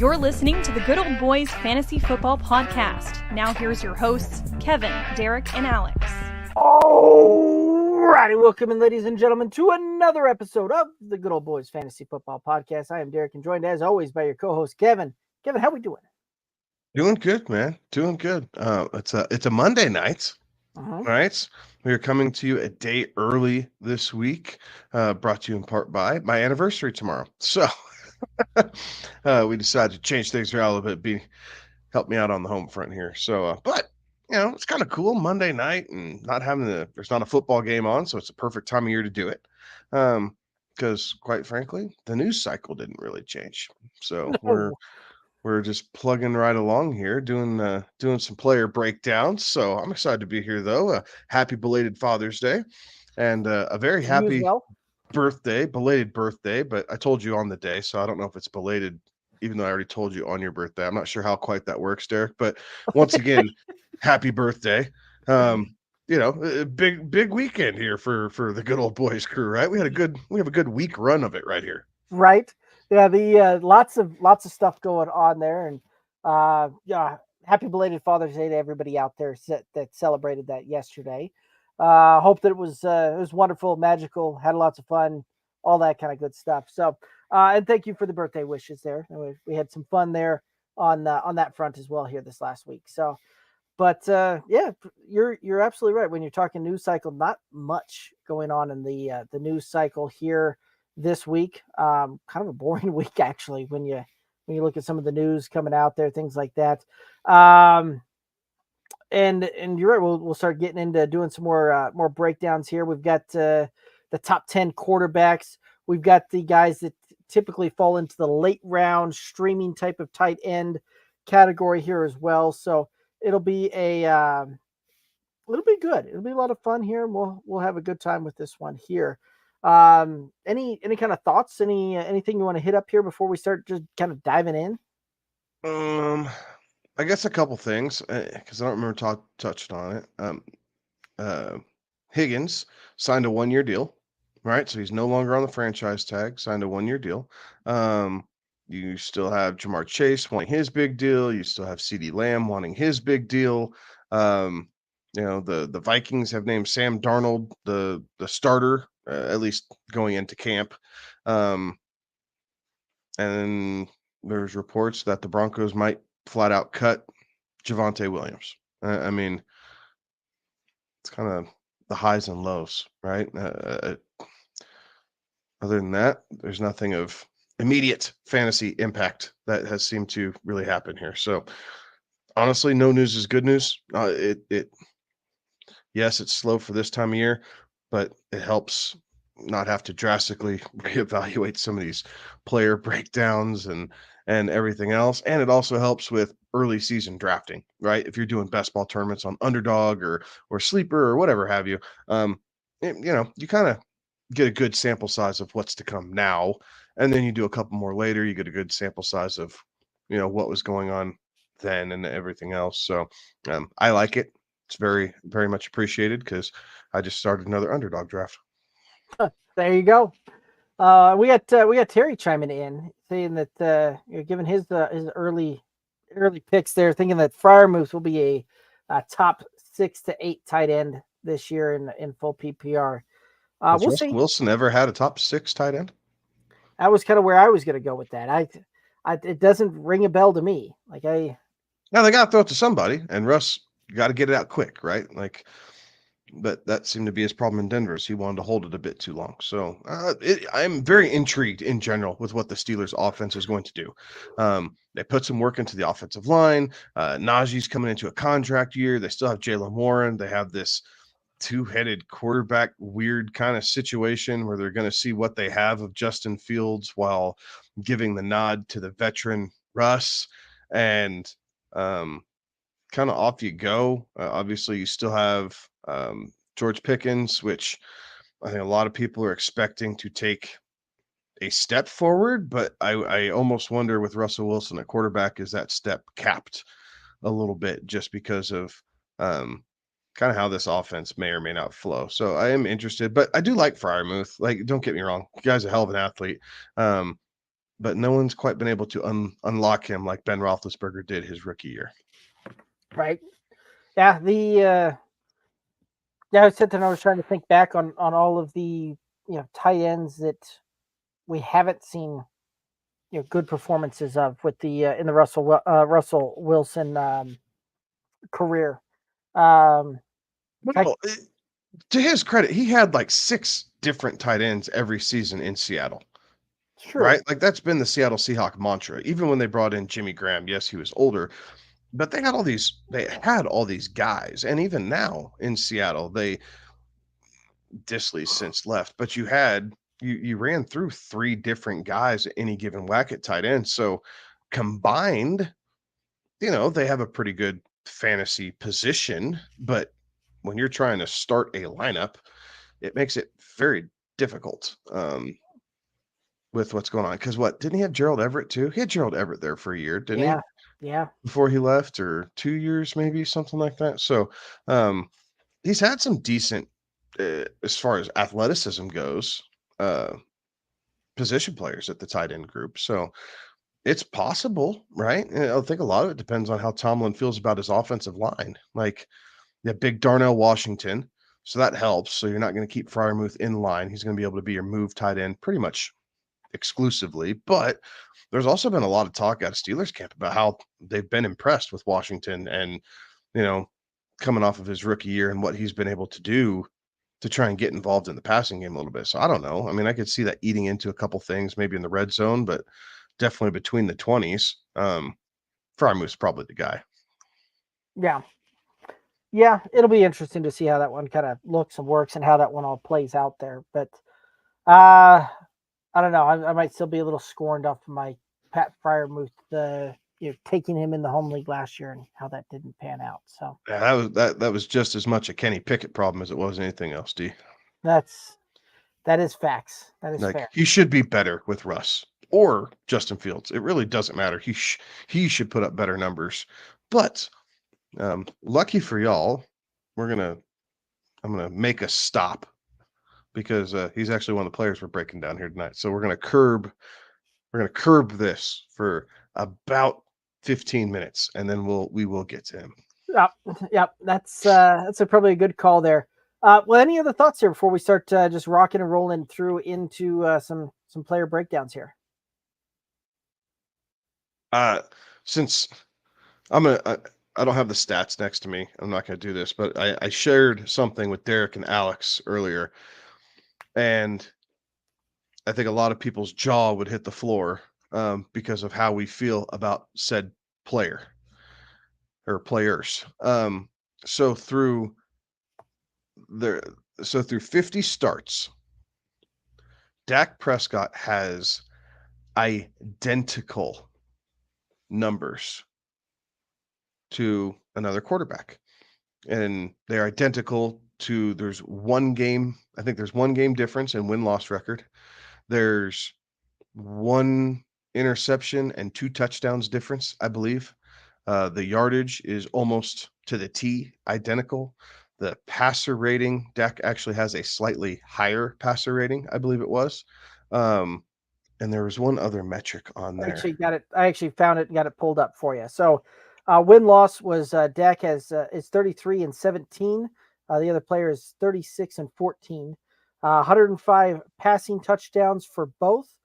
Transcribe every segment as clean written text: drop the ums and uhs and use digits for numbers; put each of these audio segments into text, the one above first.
You're listening to the Good Old Boys Fantasy Football Podcast. Now here's your hosts, Kevin, Derek, and Alex. Alrighty, welcome in, ladies and gentlemen, to another episode of the Good Old Boys Fantasy Football Podcast. I am Derek, and joined as always by your co-host Kevin. Kevin, how we doing? Doing good, man. Doing good. It's a Monday night. All right. We are coming to you a day early this week, brought to you in part by my anniversary tomorrow. So we decided to change things around a little bit, help me out on the home front here. So, but it's kind of cool Monday night and not having there's not a football game on, so it's a perfect time of year to do it. Because quite frankly, the news cycle didn't really change. So we're just plugging right along here, doing some player breakdowns. So I'm excited to be here, though. Happy belated Father's Day, and a very happy belated birthday. But I told you on the day, so I don't know if it's belated, even though I already told you on your birthday. I'm not sure how quite that works, Derek. But once again, happy birthday. A big weekend here for the Good Old Boys crew, right? We have a good week run of it right here. Right. Yeah, the lots of stuff going on there, and happy belated Father's Day to everybody out there that celebrated that yesterday. Hope that it was wonderful, magical, had lots of fun, all that kind of good stuff. So, and thank you for the birthday wishes there. We had some fun there on that front as well here this last week. So, but yeah, you're absolutely right when you're talking news cycle. Not much going on in the news cycle here this week. Kind of a boring week actually when you look at some of the news coming out there, things like that. And you're right, we'll start getting into doing some more breakdowns here. We've got the top 10 quarterbacks. We've got the guys that typically fall into the late round streaming type of tight end category here as well. So it'll be good. It'll be a lot of fun here, and we'll have a good time with this one here. Any kind of thoughts, anything you want to hit up here before we start just kind of diving in? I guess a couple things, because I don't remember touched on it. Higgins signed a 1-year deal, right? So he's no longer on the franchise tag, signed a 1-year deal. You still have Jamar Chase wanting his big deal. You still have CeeDee Lamb wanting his big deal. The Vikings have named Sam Darnold the starter, at least going into camp. And there's reports that the Broncos might flat out cut Javonte Williams. I mean, it's kind of the highs and lows, right? Other than that, there's nothing of immediate fantasy impact that has seemed to really happen here. So honestly, no news is good news. Yes, it's slow for this time of year, but it helps not have to drastically reevaluate some of these player breakdowns and everything else. And it also helps with early season drafting, right? If you're doing best ball tournaments on Underdog or Sleeper or whatever have you, you kind of get a good sample size of what's to come now. And then you do a couple more later, you get a good sample size of, what was going on then and everything else. So I like it. It's very, very much appreciated because I just started another Underdog draft. There you go. We got Terry chiming in saying that given his early picks there, thinking that Freiermuth will be a top 6 to 8 tight end this year in full PPR. Has Russell Wilson ever had a top 6 tight end? That was kind of where I was going to go with that. It doesn't ring a bell to me. Now they got to throw it to somebody, and Russ got to get it out quick, right? But that seemed to be his problem in Denver. So he wanted to hold it a bit too long. So I'm very intrigued in general with what the Steelers offense is going to do. They put some work into the offensive line. Najee's coming into a contract year. They still have Jaylen Warren. They have this two-headed quarterback weird kind of situation where they're going to see what they have of Justin Fields while giving the nod to the veteran Russ. And kind of off you go. Obviously, you still have George Pickens, which I think a lot of people are expecting to take a step forward, but I almost wonder with Russell Wilson at quarterback, is that step capped a little bit just because of kind of how this offense may or may not flow. So I am interested, but I do like Freiermuth. Like, don't get me wrong, the guy's a hell of an athlete. but no one's quite been able to unlock him like Ben Roethlisberger did his rookie year. Right. Yeah. I was sitting there, I was trying to think back on all of the tight ends that we haven't seen good performances of with the in the Russell Wilson career. Well, to his credit, he had like 6 different tight ends every season in Seattle. True. Right? Like that's been the Seattle Seahawks mantra. Even when they brought in Jimmy Graham, yes, he was older, but they had all these guys. And even now in Seattle, Disley's since left, but you ran through 3 different guys at any given whack at tight end. So combined, they have a pretty good fantasy position, but when you're trying to start a lineup, it makes it very difficult with what's going on. Because didn't he have Gerald Everett too? He had Gerald Everett there for a year, didn't he? Yeah. Before he left, or 2 years, maybe something like that. So he's had some decent, as far as athleticism goes, position players at the tight end group. So it's possible, right? And I think a lot of it depends on how Tomlin feels about his offensive line. Like, big Darnell Washington, so that helps. So you're not going to keep Freiermuth in line. He's going to be able to be your move tight end pretty much exclusively. But there's also been a lot of talk out of Steelers camp about how they've been impressed with Washington and, coming off of his rookie year and what he's been able to do to try and get involved in the passing game a little bit. So I don't know. I mean, I could see that eating into a couple things, maybe in the red zone, but definitely between the 20s. Frymuth's probably the guy. Yeah, it'll be interesting to see how that one kind of looks and works and how that one all plays out there. But I don't know. I might still be a little scorned off of my Pat Freiermuth, taking him in the home league last year and how that didn't pan out. So yeah, that was just as much a Kenny Pickett problem as it was anything else, D. that is facts. That is fair. He should be better with Russ or Justin Fields. It really doesn't matter. He should put up better numbers. But lucky for y'all, I'm gonna make a stop because he's actually one of the players we're breaking down here tonight. So we're gonna curb this for about 15 minutes, and then we will get to him. Yep. That's probably a good call there. Well, any other thoughts here before we start just rocking and rolling through into some player breakdowns here? Since I don't have the stats next to me, I'm not going to do this, but I shared something with Derek and Alex earlier, and I think a lot of people's jaw would hit the floor because of how we feel about said player or players. So through 50 starts, Dak Prescott has identical numbers to another quarterback, and they're identical to there's one game difference in win-loss record. There's 1 interception and 2 touchdowns difference, I believe. The yardage is almost to the T identical. The passer rating, Dak actually has a slightly higher passer rating, I believe it was. And there was one other metric on there. I actually found it and got it pulled up for you. So win-loss was Dak is 33-17. The other player is 36-14. 105 passing touchdowns for both.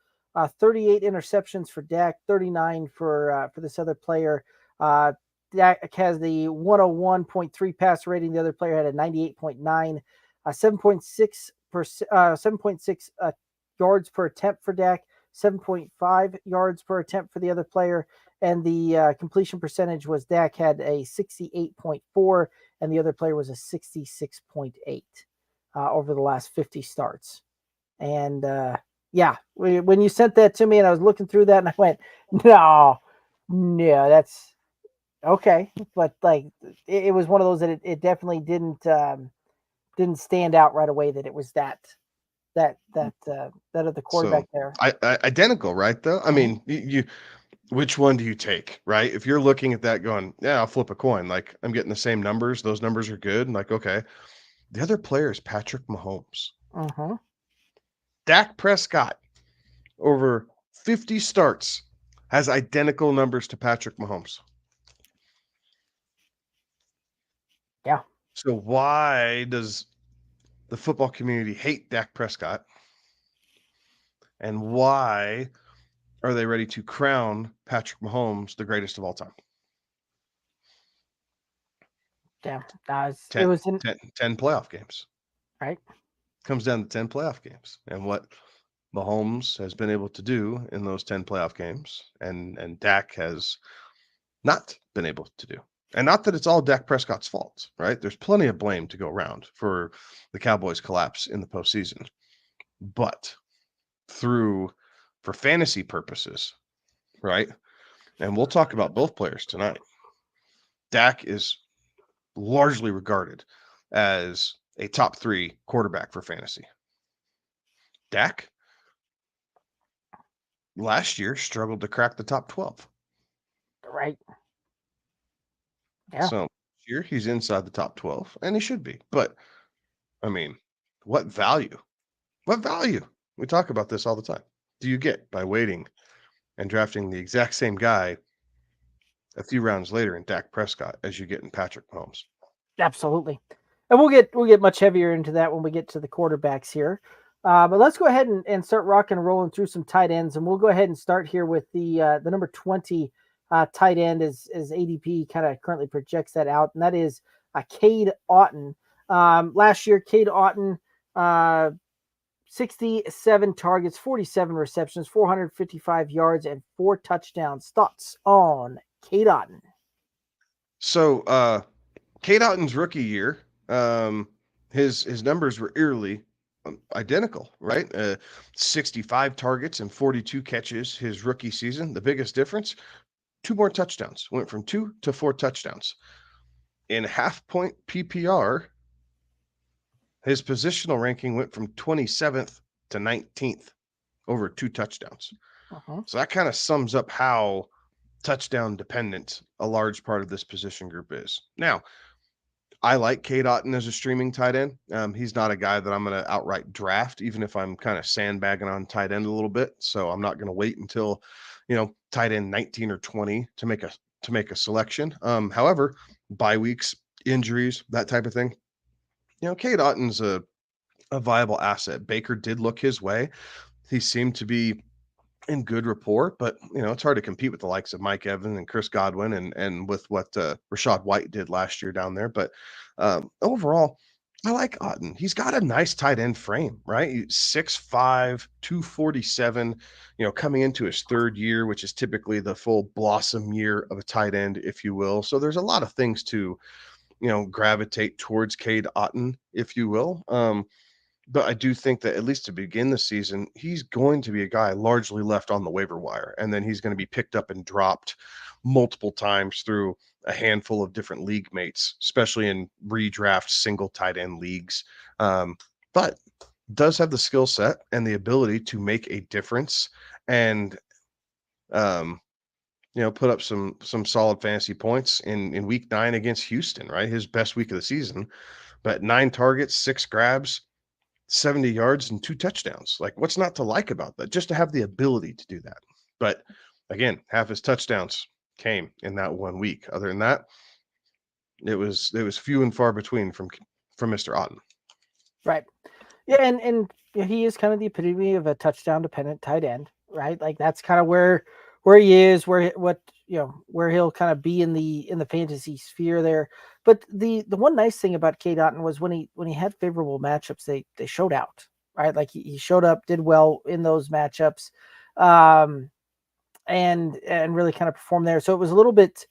38 interceptions for Dak, 39 for this other player. Dak has the 101.3 pass rating. The other player had a 98.9. 7.6 yards per attempt for Dak, 7.5 yards per attempt for the other player. And the completion percentage was Dak had a 68.4 and the other player was a 66.8 over the last 50 starts. And when you sent that to me and I was looking through that and I went, no, that's okay. But like, it was one of those that it definitely didn't stand out right away that it was that of the quarterback there. Identical, right? Though, I mean, you which one do you take, right? If you're looking at that going, yeah, I'll flip a coin. Like, I'm getting the same numbers. Those numbers are good. And like, okay. The other player is Patrick Mahomes. Uh-huh. Dak Prescott, over 50 starts, has identical numbers to Patrick Mahomes. Yeah. So why does the football community hate Dak Prescott? And why are they ready to crown Patrick Mahomes the greatest of all time? Yeah. 10, was in 10 playoff games. right. Comes down to 10 playoff games. And what Mahomes has been able to do in those 10 playoff games, and Dak has not been able to do. And not that it's all Dak Prescott's fault, right? There's plenty of blame to go around for the Cowboys' collapse in the postseason. But for fantasy purposes, right? And we'll talk about both players tonight. Dak is largely regarded as a top 3 quarterback for fantasy. Dak last year struggled to crack the top 12. Right. Yeah. So here he's inside the top 12, and he should be. But I mean, what value? What value? We talk about this all the time. Do you get by waiting and drafting the exact same guy a few rounds later in Dak Prescott as you get in Patrick Mahomes? Absolutely. And we'll get much heavier into that when we get to the quarterbacks here. But let's go ahead and start rocking and rolling through some tight ends, and we'll go ahead and start here with the number 20 tight end as ADP kind of currently projects that out, and that is Cade Otton. Last year, Cade Otton, 67 targets, 47 receptions, 455 yards, and 4 touchdowns. Thoughts on Cade Otton? So Cade Otton's rookie year, his numbers were eerily identical, right? 65 targets and 42 catches his rookie season. The biggest difference, 2 more touchdowns. Went from 2 to 4 touchdowns. In half-point PPR, his positional ranking went from 27th to 19th over 2 touchdowns. So that kind of sums up how touchdown dependent a large part of this position group is. Now, I like Cade Otton as a streaming tight end. He's not a guy that I'm going to outright draft, even if I'm kind of sandbagging on tight end a little bit. So I'm not going to wait until, tight end 19 or 20 to make a selection. However, bye weeks, injuries, that type of thing. Cade Otton's a viable asset. Baker did look his way. He seemed to be in good rapport, but it's hard to compete with the likes of Mike Evans and Chris Godwin and with what Rachaad White did last year down there. But overall, I like Otton. He's got a nice tight end frame, right? 6'5", 247, coming into his 3rd year, which is typically the full blossom year of a tight end, if you will. So there's a lot of things to, gravitate towards Cade Otton, if you will. But I do think that at least to begin the season, he's going to be a guy largely left on the waiver wire, and then he's going to be picked up and dropped multiple times through a handful of different league mates, especially in redraft single tight end leagues. But does have the skill set and the ability to make a difference and, put up some solid fantasy points in week 9 against Houston, right? His best week of the season, but 9 targets, 6 grabs, 70 yards and 2 touchdowns. Like, what's not to like about that? Just to have the ability to do that. But again, half his touchdowns came in that 1 week. Other than that, it was few and far between from Mr. Otton. Right. Yeah, and he is kind of the epitome of a touchdown dependent tight end, right? Like that's kind of where he is, where he'll kind of be in the fantasy sphere there. But the one nice thing about Cade Otton was when he had favorable matchups, they showed out, right? Like he showed up, did well in those matchups, and really kind of performed there. So it was a little bit,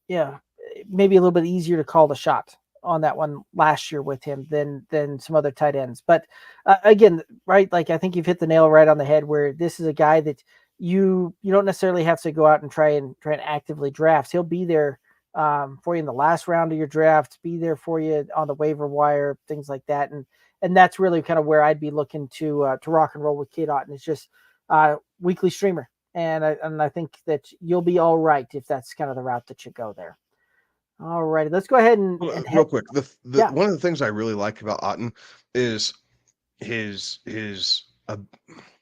maybe a little bit easier to call the shot on that one last year with him than some other tight ends. But again, right, like I think you've hit the nail right on the head where this is a guy that you don't necessarily have to go out and try and actively draft. He'll be there for you in the last round of your draft, be there for you on the waiver wire, things like that. And that's really kind of where I'd be looking to rock and roll with Cade Otton. It's just weekly streamer. And I think that you'll be all right if that's kind of the route that you go there. All right, let's go ahead and real quick. One of the things I really like about Otton is his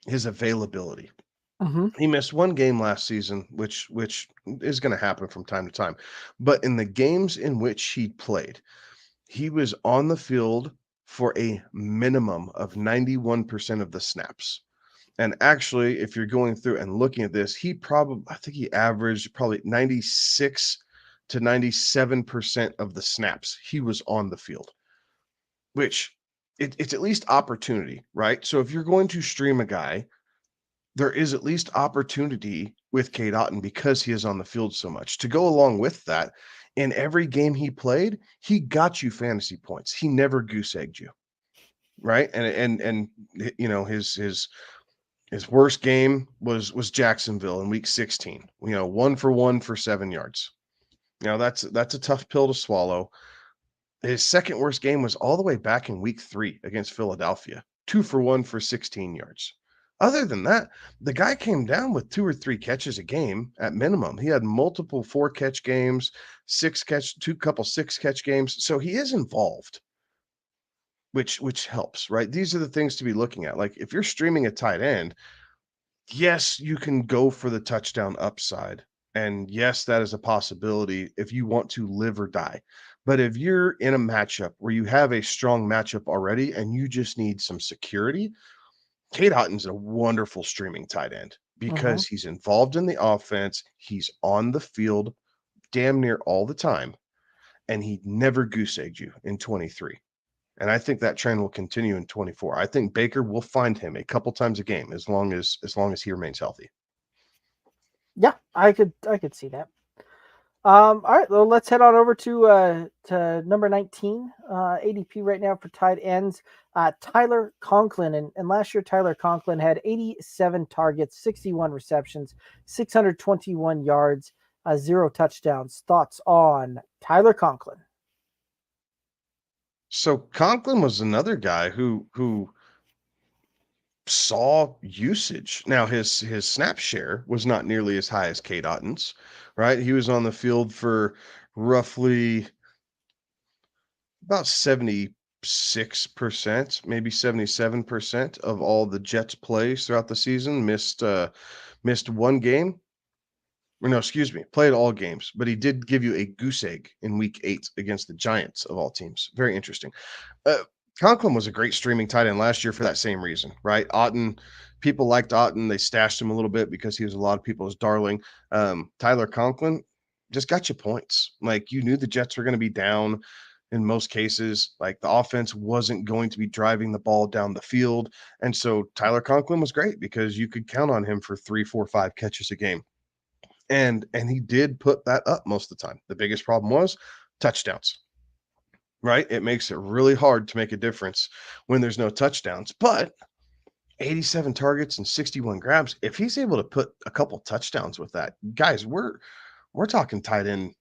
availability. He missed one game last season, which is going to happen from time to time. But in the games in which he played, he was on the field for a minimum of 91% of the snaps. And actually, if you're going through and looking at this, I think he averaged probably 96 to 97% of the snaps he was on the field, which it's at least opportunity, right? So if you're going to stream a guy, there is at least opportunity with Cade Otton because he is on the field so much. To go along with that, in every game he played, he got you fantasy points. He never goose egged you, right? And you know his worst game was Jacksonville in week 16. 1 for 1 for 7 yards. That's a tough pill to swallow. His second worst game was all the way back in week 3 against Philadelphia. 2 for 1 for 16 yards. Other than that, the guy came down with 2 or 3 catches a game at minimum. He had multiple 4-catch games, 6-catch games. So he is involved, which helps, right? These are the things to be looking at. Like if you're streaming a tight end, yes, you can go for the touchdown upside. And yes, that is a possibility if you want to live or die. But if you're in a matchup where you have a strong matchup already and you just need some security, Cade Otton's a wonderful streaming tight end because he's involved in the offense. He's on the field damn near all the time, and he never goose egged you in 23. And I think that trend will continue in 24. I think Baker will find him a couple times a game as long as he remains healthy. Yeah, I could see that. All right, well, let's head on over to number 19 ADP right now for tight ends. Tyler Conklin, and last year Tyler Conklin had 87 targets, 61 receptions, 621 yards, 0 touchdowns. Thoughts on Tyler Conklin? So Conklin was another guy who saw usage. Now his snap share was not nearly as high as Cade Otton's, right? He was on the field for roughly about 76%, maybe 77% of all the Jets plays throughout the season. Missed one game. Or no, excuse me, played all games, but he did give you a goose egg in week 8 against the Giants of all teams. Very interesting. Conklin was a great streaming tight end last year for that same reason, right? Otton, people liked Otton. They stashed him a little bit because he was a lot of people's darling. Tyler Conklin just got you points. Like you knew the Jets were going to be down in most cases. Like the offense wasn't going to be driving the ball down the field. And so Tyler Conklin was great because you could count on him for 3, 4, 5 catches a game. And he did put that up most of the time. The biggest problem was touchdowns. Right? It makes it really hard to make a difference when there's no touchdowns. But 87 targets and 61 grabs, if he's able to put a couple touchdowns with that, guys, we're talking tight end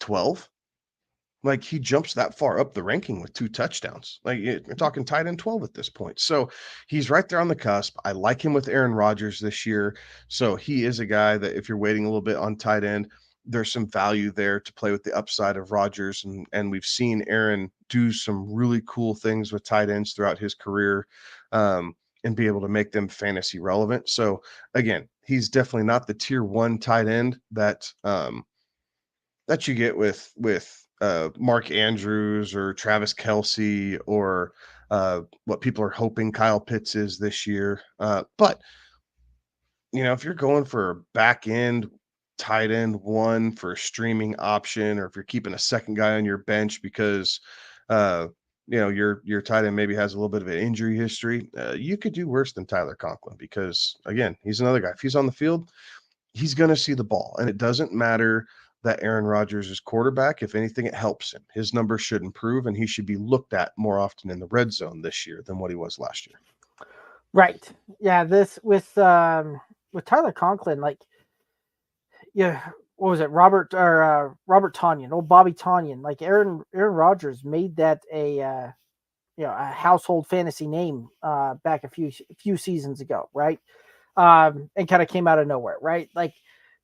12. Like he jumps that far up the ranking with 2 touchdowns. Like you're talking tight end 12 at this point. So he's right there on the cusp. I like him with Aaron Rodgers this year. So he is a guy that if you're waiting a little bit on tight end, there's some value there to play with the upside of Rodgers. And we've seen Aaron do some really cool things with tight ends throughout his career and be able to make them fantasy relevant. So again, he's definitely not the tier 1 tight end that you get with Mark Andrews or Travis Kelce or what people are hoping Kyle Pitts is this year. But, if you're going for a back end tight end 1 for a streaming option, or if you're keeping a second guy on your bench because, your tight end maybe has a little bit of an injury history, you could do worse than Tyler Conklin because, again, he's another guy. If he's on the field, he's going to see the ball. And it doesn't matter that Aaron Rodgers is quarterback. If anything, it helps him. His numbers should improve, and he should be looked at more often in the red zone this year than what he was last year. Right. Yeah. This with Tyler Conklin, like, yeah, what was it? Robert Tonyan, old Bobby Tonyan. Like Aaron Rodgers made that a household fantasy name back a few seasons ago, right? And kind of came out of nowhere, right? Like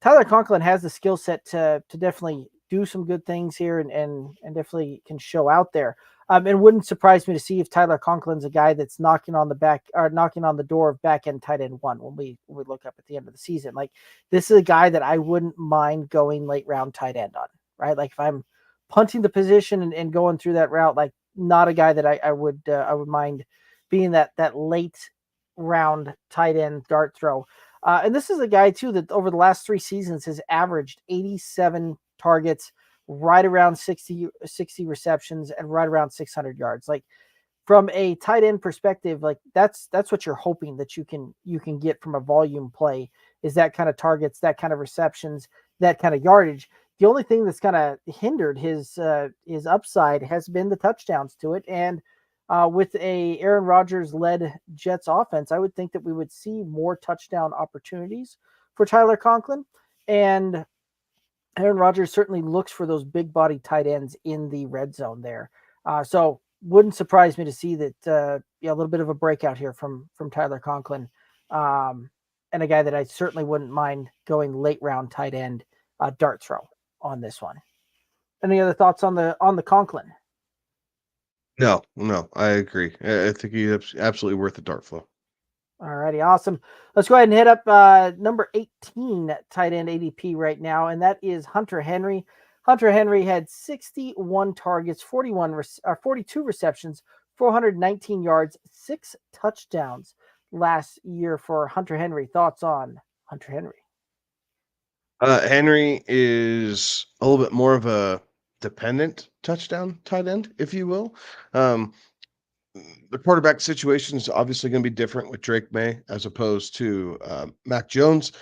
Tyler Conklin has the skill set to definitely do some good things here and definitely can show out there. It wouldn't surprise me to see if Tyler Conklin's a guy that's knocking on the door of back end tight end one when we look up at the end of the season. Like, this is a guy that I wouldn't mind going late round tight end on, right? Like, if I'm punting the position and going through that route, like, not a guy that I would mind being that late round tight end dart throw. And this is a guy too that over the last 3 seasons has averaged 87 targets, right around 60 receptions, and right around 600 yards. Like, from a tight end perspective, like, that's what you're hoping that you can get from a volume play, is that kind of targets, that kind of receptions, that kind of yardage. The only thing that's kind of hindered his upside has been the touchdowns to it. And with a Aaron Rodgers led Jets offense, I would think that we would see more touchdown opportunities for Tyler Conklin. And Aaron Rodgers certainly looks for those big body tight ends in the red zone there. So wouldn't surprise me to see that a little bit of a breakout here from Tyler Conklin, and a guy that I certainly wouldn't mind going late round tight end dart throw on this one. Any other thoughts on the Conklin? No, I agree. I think he's absolutely worth the dart flow. All righty, awesome. Let's go ahead and hit up number 18 tight end ADP right now, and that is Hunter Henry. Hunter Henry had 61 targets, 42 receptions, 419 yards, 6 touchdowns last year for Hunter Henry. Thoughts on Hunter Henry? Henry is a little bit more of a dependent touchdown tight end, if you will. The quarterback situation is obviously going to be different with Drake May as opposed to Mac Jones.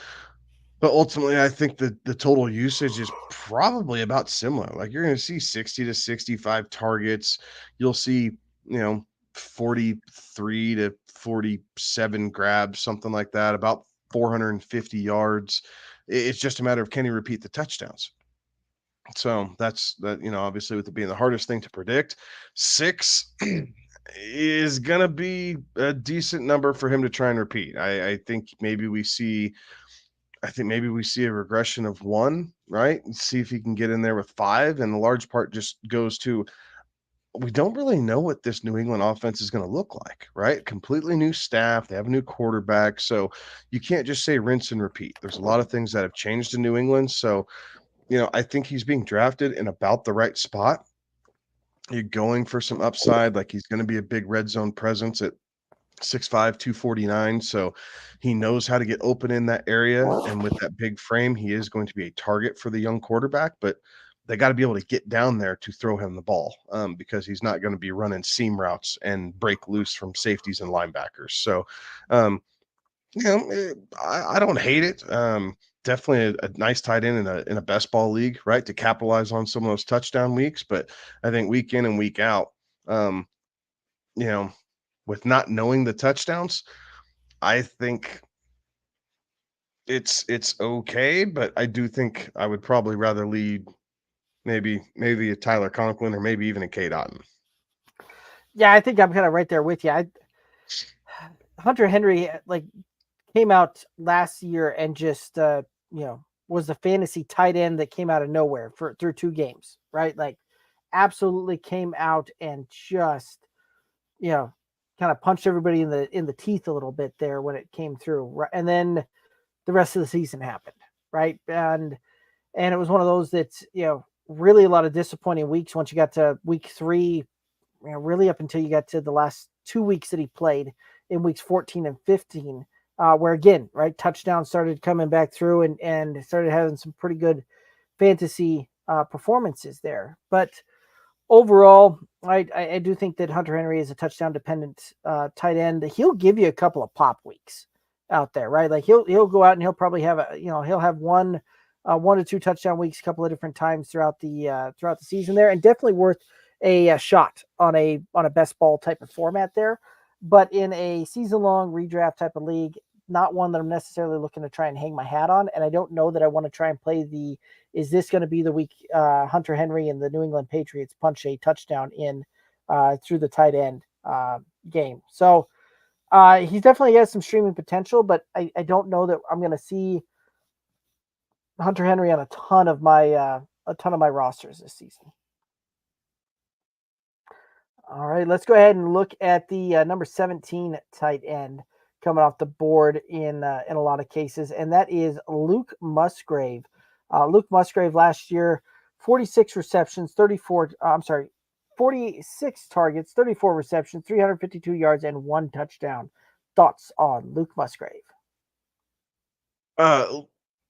But ultimately, I think the total usage is probably about similar. Like, you're going to see 60 to 65 targets. You'll see, 43 to 47 grabs, something like that, about 450 yards. It's just a matter of, can he repeat the touchdowns? So that's that, obviously, with it being the hardest thing to predict, 6 is gonna be a decent number for him to try and repeat. I think maybe we see a regression of 1, right? And see if he can get in there with 5. And the large part just goes to, we don't really know what this New England offense is going to look like, right? Completely new staff. They have a new quarterback. So you can't just say rinse and repeat. There's a lot of things that have changed in New England. So, I think he's being drafted in about the right spot. You're going for some upside, like, he's going to be a big red zone presence at 6'5", 249. So he knows how to get open in that area. And with that big frame, he is going to be a target for the young quarterback, but they got to be able to get down there to throw him the ball, because he's not going to be running seam routes and break loose from safeties and linebackers. So, I don't hate it. Definitely a nice tight end in a best ball league, right, to capitalize on some of those touchdown weeks. But I think week in and week out, um, you know, with not knowing the touchdowns, I think it's okay, but I do think I would probably rather lead maybe a Tyler Conklin or maybe even a Cade Otton. Yeah, I think I'm kind of right there with you. Hunter Henry, like, came out last year and just was the fantasy tight end that came out of nowhere through 2 games, right? Like, absolutely came out and just kind of punched everybody in the teeth a little bit there when it came through, right? And then the rest of the season happened, right? And it was one of those that's really a lot of disappointing weeks once you got to week 3, really up until you got to the last 2 weeks that he played in weeks 14 and 15, where again, right, touchdowns started coming back through and started having some pretty good fantasy performances there. But overall, I do think that Hunter Henry is a touchdown dependent tight end. He'll give you a couple of pop weeks out there, right? Like, he'll go out and he'll probably have he'll have 1 to 2 touchdown weeks a couple of different times throughout the season there, and definitely worth a shot on a best ball type of format there. But in a season long redraft type of league, not one that I'm necessarily looking to try and hang my hat on. And I don't know that I want to try and play is this going to be the week Hunter Henry and the New England Patriots punch a touchdown in through the tight end game. So he definitely has some streaming potential, but I don't know that I'm going to see Hunter Henry on a ton of my rosters this season. All right, let's go ahead and look at the number 17 tight end coming off the board in a lot of cases, and that is Luke Musgrave. Luke Musgrave last year, 46 receptions, 46 targets, 34 receptions, 352 yards, and 1 touchdown. Thoughts on Luke Musgrave?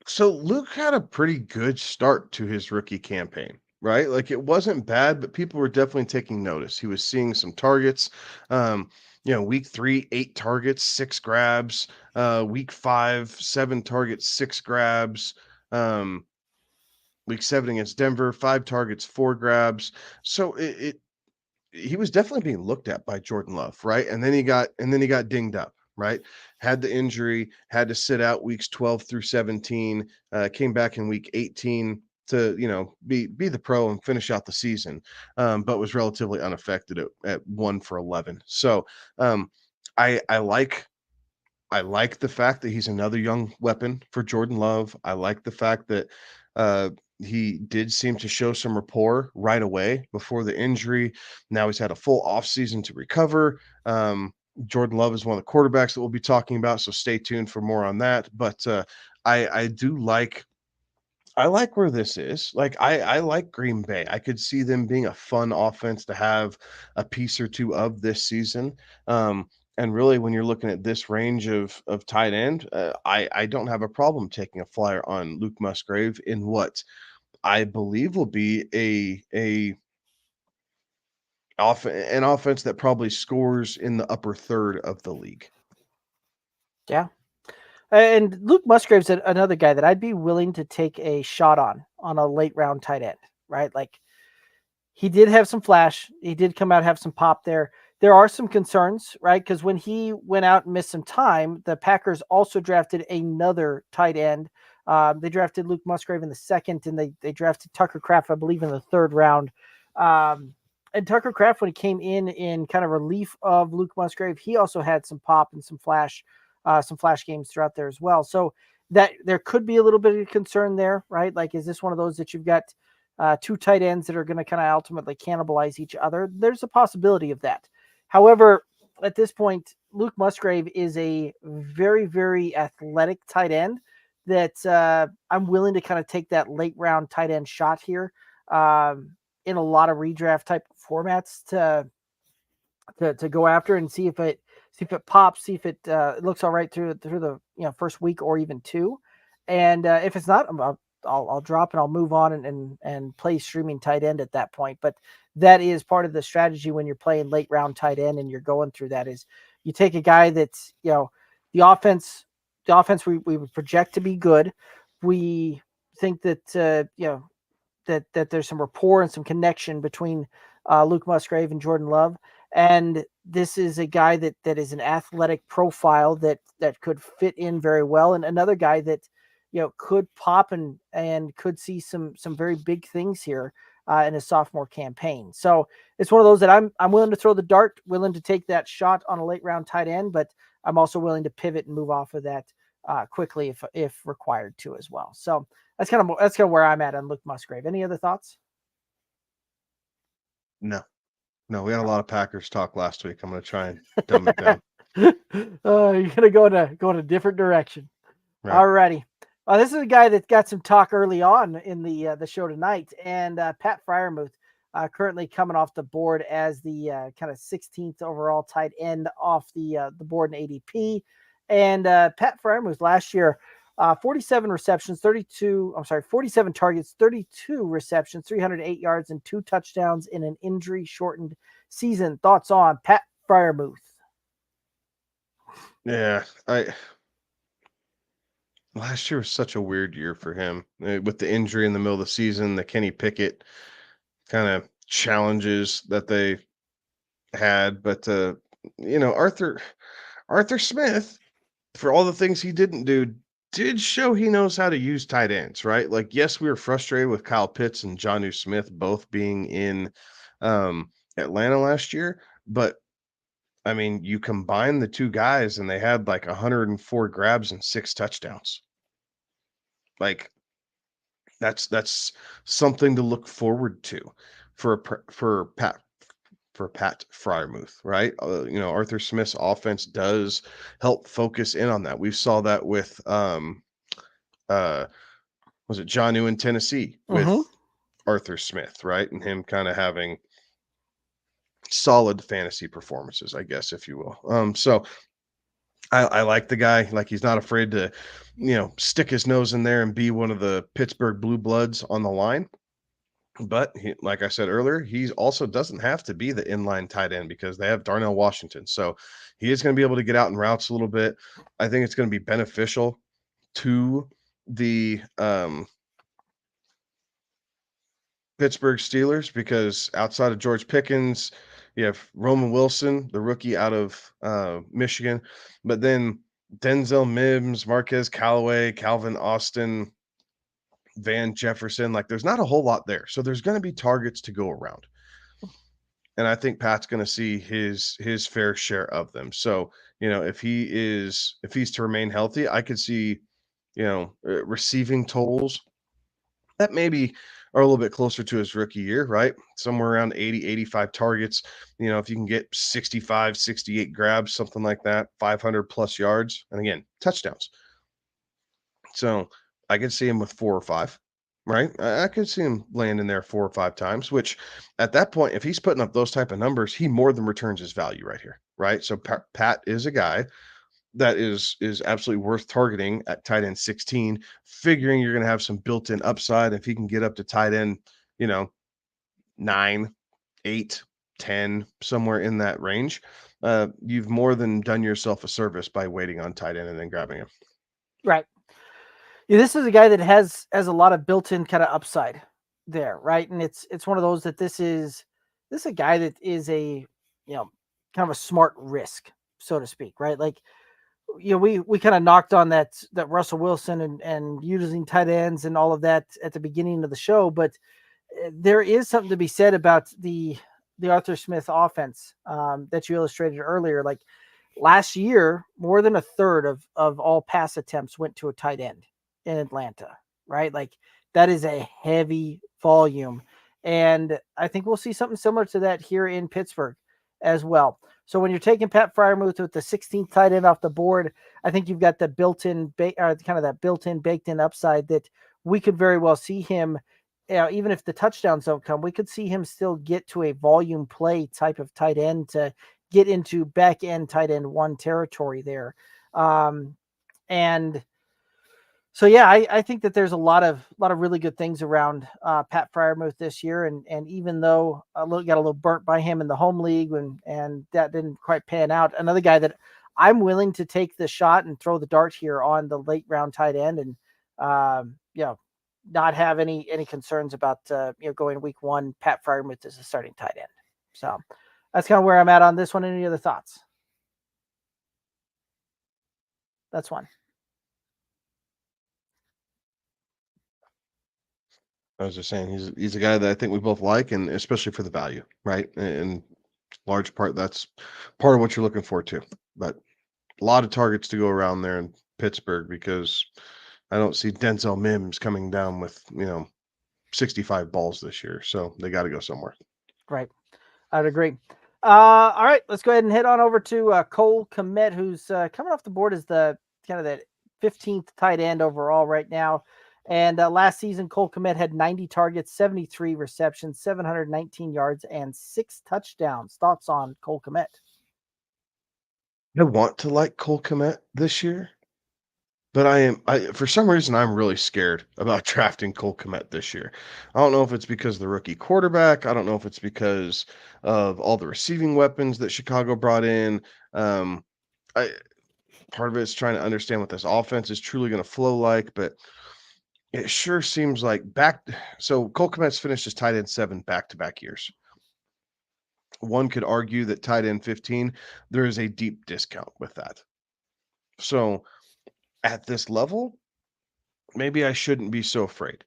So Luke had a pretty good start to his rookie campaign, right? Like it wasn't bad, but people were definitely taking notice. He was seeing some targets. Week 3, 8 targets, 6 grabs. Week 5, 7 targets, 6 grabs. Week 7 against Denver, 5 targets, 4 grabs. So he was definitely being looked at by Jordan Love, right? And then he got dinged up, right? Had the injury, had to sit out weeks 12 through 17, came back in week 18 to, be the pro and finish out the season. But was relatively unaffected at 1 for 11. So, I like the fact that he's another young weapon for Jordan Love. I like the fact that uh, he did seem to show some rapport right away before the injury. Now he's had a full offseason to recover. Jordan Love is one of the quarterbacks that we'll be talking about, so stay tuned for more on that. But I do like I like where this is. Like I like Green Bay. I could see them being a fun offense to have a piece or two of this season. And really, when you're looking at this range of tight end, I don't have a problem taking a flyer on Luke Musgrave in what I believe will be an offense that probably scores in the upper third of the league. Yeah. And Luke Musgrave's another guy that I'd be willing to take a shot on a late round tight end, right? Like he did have some flash. He did come out, have some pop there. There are some concerns, right? Because when he went out and missed some time, the Packers also drafted another tight end. They drafted Luke Musgrave in the second, and they drafted Tucker Kraft, I believe, in the third round. And Tucker Kraft, when he came in kind of relief of Luke Musgrave, he also had some pop and some flash games throughout there as well. So that there could be a little bit of concern there, right? Like, is this one of those that you've got two tight ends that are going to kind of ultimately cannibalize each other? There's a possibility of that. However, at this point, Luke Musgrave is a very, very athletic tight end that I'm willing to kind of take that late round tight end shot here in a lot of redraft type formats to go after and see if it pops, see if it looks all right through the first week or even two. And if it's not, I'll drop and I'll move on and play streaming tight end at that point. But that is part of the strategy when you're playing late round tight end and you're going through that is you take a guy that's, the offense we would project to be good. We think that, that there's some rapport and some connection between Luke Musgrave and Jordan Love. And this is a guy that is an athletic profile that could fit in very well. And another guy that, could pop and could see some very big things here in his sophomore campaign. So it's one of those that I'm willing to throw the dart, willing to take that shot on a late round tight end, but I'm also willing to pivot and move off of that quickly if required to as well. So that's kind of where I'm at on Luke Musgrave. Any other thoughts? No, no, we had a lot of Packers talk last week. I'm going to try and dumb it down. You're gonna go in a different direction. Right. Alrighty. This is a guy that got some talk early on in the show tonight, and Pat Freiermuth currently coming off the board as the kind of 16th overall tight end off the board in ADP. And Pat Freiermuth last year, 47 targets, 32 receptions, 308 yards, and 2 touchdowns in an injury-shortened season. Thoughts on Pat Freiermuth? Yeah, last year was such a weird year for him with the injury in the middle of the season, the Kenny Pickett kind of challenges that they had. But Arthur Smith, for all the things he didn't do, did show he knows how to use tight ends, right? Like, yes, we were frustrated with Kyle Pitts and Jonnu Smith both being in Atlanta last year, but I mean, you combine the two guys and they had like 104 grabs and 6 touchdowns. Like that's something to look forward to for Pat for Pat Fryermuth, right? Arthur Smith's offense does help focus in on that. We saw that with was it Jonnu in Tennessee with Arthur Smith, right? And him kind of having solid fantasy performances, I guess, if you will. So I like the guy. Like, he's not afraid to, stick his nose in there and be one of the Pittsburgh Blue Bloods on the line. But like I said earlier, he also doesn't have to be the inline tight end because they have Darnell Washington. So he is going to be able to get out in routes a little bit. I think it's going to be beneficial to the Pittsburgh Steelers because outside of George Pickens, you have Roman Wilson, the rookie out of Michigan, but then Denzel Mims, Marquez Callaway, Calvin Austin, Van Jefferson. Like, there's not a whole lot there. So there's going to be targets to go around. And I think Pat's going to see his fair share of them. So, if he's to remain healthy, I could see, receiving totals that maybe are a little bit closer to his rookie year, right? Somewhere around 80, 85 targets. If you can get 65, 68 grabs, something like that, 500 plus yards, and again, touchdowns. So I could see him with 4 or 5, right? I could see him landing there 4 or 5 times, which at that point, if he's putting up those type of numbers, he more than returns his value right here, right? So Pat is a guy that is absolutely worth targeting at tight end 16, figuring you're going to have some built-in upside. If he can get up to tight end, 9, 8, 10, somewhere in that range, you've more than done yourself a service by waiting on tight end and then grabbing him. Right. Yeah, this is a guy that has a lot of built-in kind of upside there, right? And it's one of those that this is a guy that is a kind of a smart risk, so to speak, right? Like, we kind of knocked on that Russell Wilson and using tight ends and all of that at the beginning of the show, but there is something to be said about the Arthur Smith offense that you illustrated earlier. Like, last year, more than a third of all pass attempts went to a tight end in Atlanta, right? Like, that is a heavy volume. And I think we'll see something similar to that here in Pittsburgh as well. So when you're taking Pat Fryermuth with the 16th tight end off the board, I think you've got the built-in, that built-in, baked-in upside that we could very well see him, even if the touchdowns don't come, we could see him still get to a volume play type of tight end to get into back-end tight end 1 territory there. And so, yeah, I think that there's a lot of really good things around Pat Fryermuth this year. And even though got a little burnt by him in the home league and that didn't quite pan out, another guy that I'm willing to take the shot and throw the dart here on the late round tight end and, not have any concerns about, going week 1, Pat Fryermuth as a starting tight end. So that's kind of where I'm at on this one. Any other thoughts? That's one. I was just saying he's a guy that I think we both like, and especially for the value, right? And large part, that's part of what you're looking for too. But a lot of targets to go around there in Pittsburgh because I don't see Denzel Mims coming down with 65 balls this year, so they got to go somewhere. Right, I'd agree. All right, let's go ahead and head on over to Cole Kmet, who's coming off the board as the kind of that 15th tight end overall right now. And last season, Cole Kmet had 90 targets, 73 receptions, 719 yards, and 6 touchdowns. Thoughts on Cole Kmet? I want to like Cole Kmet this year, but for some reason, I'm really scared about drafting Cole Kmet this year. I don't know if it's because of the rookie quarterback. I don't know if it's because of all the receiving weapons that Chicago brought in. Part of it is trying to understand what this offense is truly going to flow like, but it sure seems like so Cole Kmet's finished his tight end 7 back-to-back years. One could argue that tight end 15, there is a deep discount with that. So at this level, maybe I shouldn't be so afraid.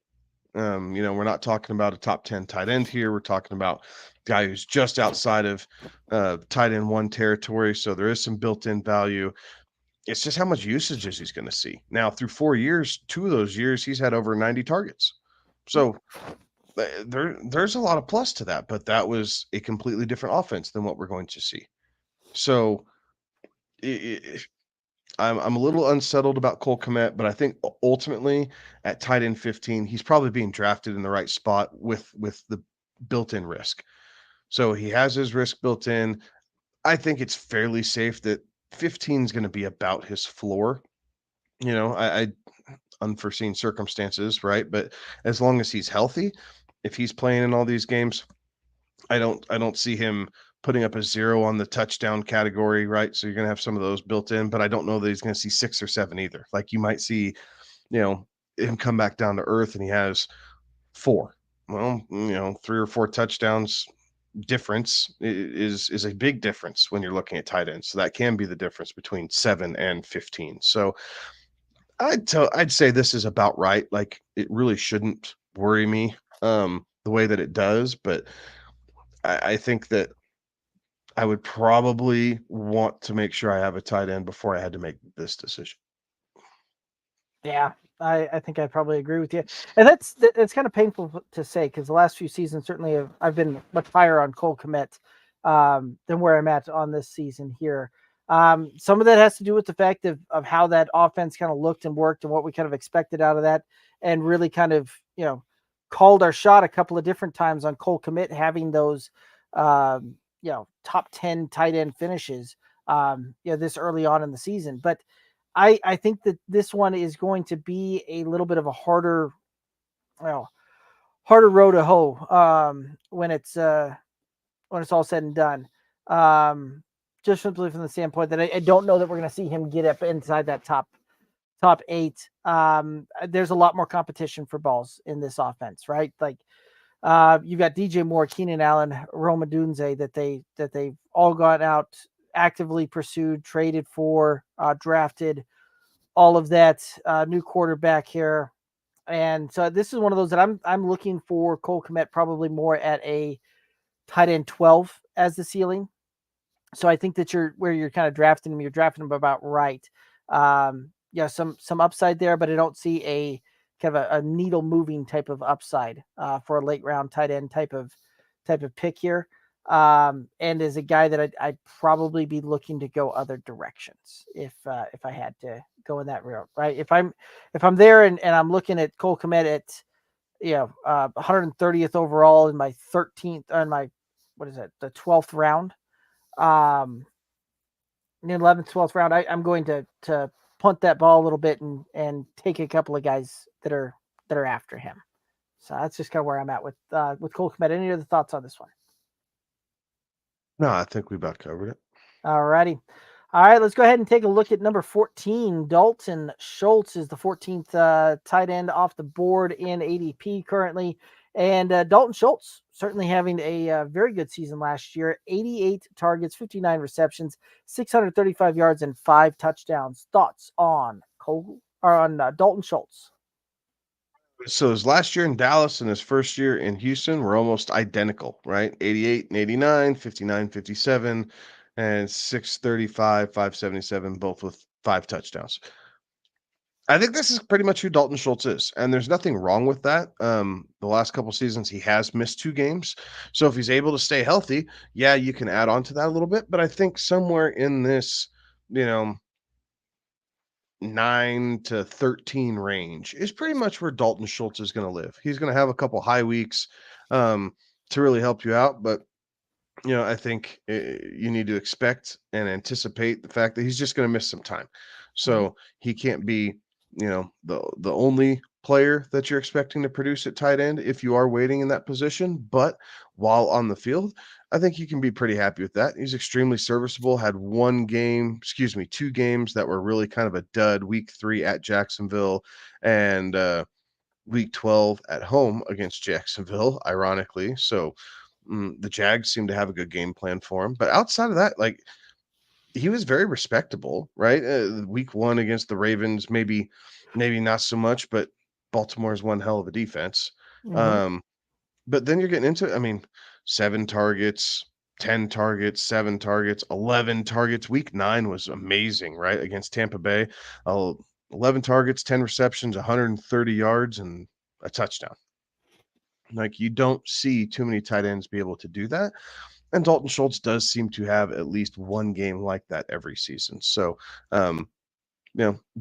We're not talking about a top 10 tight end here. We're talking about a guy who's just outside of tight end 1 territory. So there is some built-in value. It's just how much usage is he's going to see. Now, through 4 years, 2 of those years, he's had over 90 targets. So there's a lot of plus to that, but that was a completely different offense than what we're going to see. So I'm a little unsettled about Cole Kmet, but I think ultimately at tight end 15, he's probably being drafted in the right spot with the built-in risk. So he has his risk built in. I think it's fairly safe that 15 is going to be about his floor. I unforeseen circumstances, right? But as long as he's healthy, if he's playing in all these games, I don't see him putting up a 0 on the touchdown category, right? So you're gonna have some of those built in, but I don't know that he's gonna see 6 or 7 either. Like you might see, you know, him come back down to earth and he has 4. Well, 3 or 4 touchdowns difference is a big difference when you're looking at tight ends. So that can be the difference between 7 and 15. So I'd say this is about right. Like it really shouldn't worry me the way that it does, but I think that I would probably want to make sure I have a tight end before I had to make this decision. Yeah, I think I probably agree with you, and that's kind of painful to say because the last few seasons certainly I've been much higher on Cole Kmet than where I'm at on this season here. Some of that has to do with the fact of how that offense kind of looked and worked and what we kind of expected out of that, and really kind of called our shot a couple of different times on Cole Kmet having those top 10 tight end finishes this early on in the season, but. I think that this one is going to be a little bit of a harder row to hoe when it's all said and done. Just simply from the standpoint that I don't know that we're going to see him get up inside that top 8. There's a lot more competition for balls in this offense, right? Like you've got DJ Moore, Keenan Allen, Roma Dunze that they've all gone out, actively pursued, traded for, drafted, all of that, new quarterback here. And so this is one of those that I'm looking for Cole Kmet probably more at a tight end 12 as the ceiling. So I think that you're kind of drafting him, you're drafting him about right. Some upside there, but I don't see a kind of a needle moving type of upside for a late round tight end type of pick here. And as a guy that I'd probably be looking to go other directions if I had to go in that route, right? If I'm there and I'm looking at Cole Kmet at 130th overall in my 13th on my the 12th round, in the 11th 12th round, I'm going to punt that ball a little bit and take a couple of guys that are after him. So that's just kind of where I'm at with Cole Kmet. Any other thoughts on this one? No, I think we about covered it. All righty. All right, let's go ahead and take a look at number 14. Dalton Schultz is the 14th tight end off the board in ADP currently. And Dalton Schultz certainly having a very good season last year. 88 targets, 59 receptions, 635 yards, and 5 touchdowns. Thoughts on Dalton Schultz? So his last year in Dallas and his first year in Houston were almost identical, right? 88 and 89, 59, 57, and 635, 577, both with 5 touchdowns. I think this is pretty much who Dalton Schultz is, and there's nothing wrong with that. The last couple seasons, he has missed 2 games. So if he's able to stay healthy, yeah, you can add on to that a little bit. But I think somewhere in this, 9 to 13 range is pretty much where Dalton Schultz is going to live. He's going to have a couple high weeks to really help you out, but I think you need to expect and anticipate the fact that he's just going to miss some time. So he can't be, the only player that you're expecting to produce at tight end if you are waiting in that position. But while on the field, I think you can be pretty happy with that. He's extremely serviceable. Had 2 games that were really kind of a dud. Week 3 at Jacksonville and week 12 at home against Jacksonville, ironically. So the Jags seem to have a good game plan for him. But outside of that, like he was very respectable, right? Week 1 against the Ravens, maybe not so much, but Baltimore's one hell of a defense. But then you're getting into, 7 targets, 10 targets, 7 targets, 11 targets. Week 9 was amazing, right? Against Tampa Bay. 11 targets, 10 receptions, 130 yards, and a touchdown. Like, you don't see too many tight ends be able to do that. And Dalton Schultz does seem to have at least one game like that every season. So,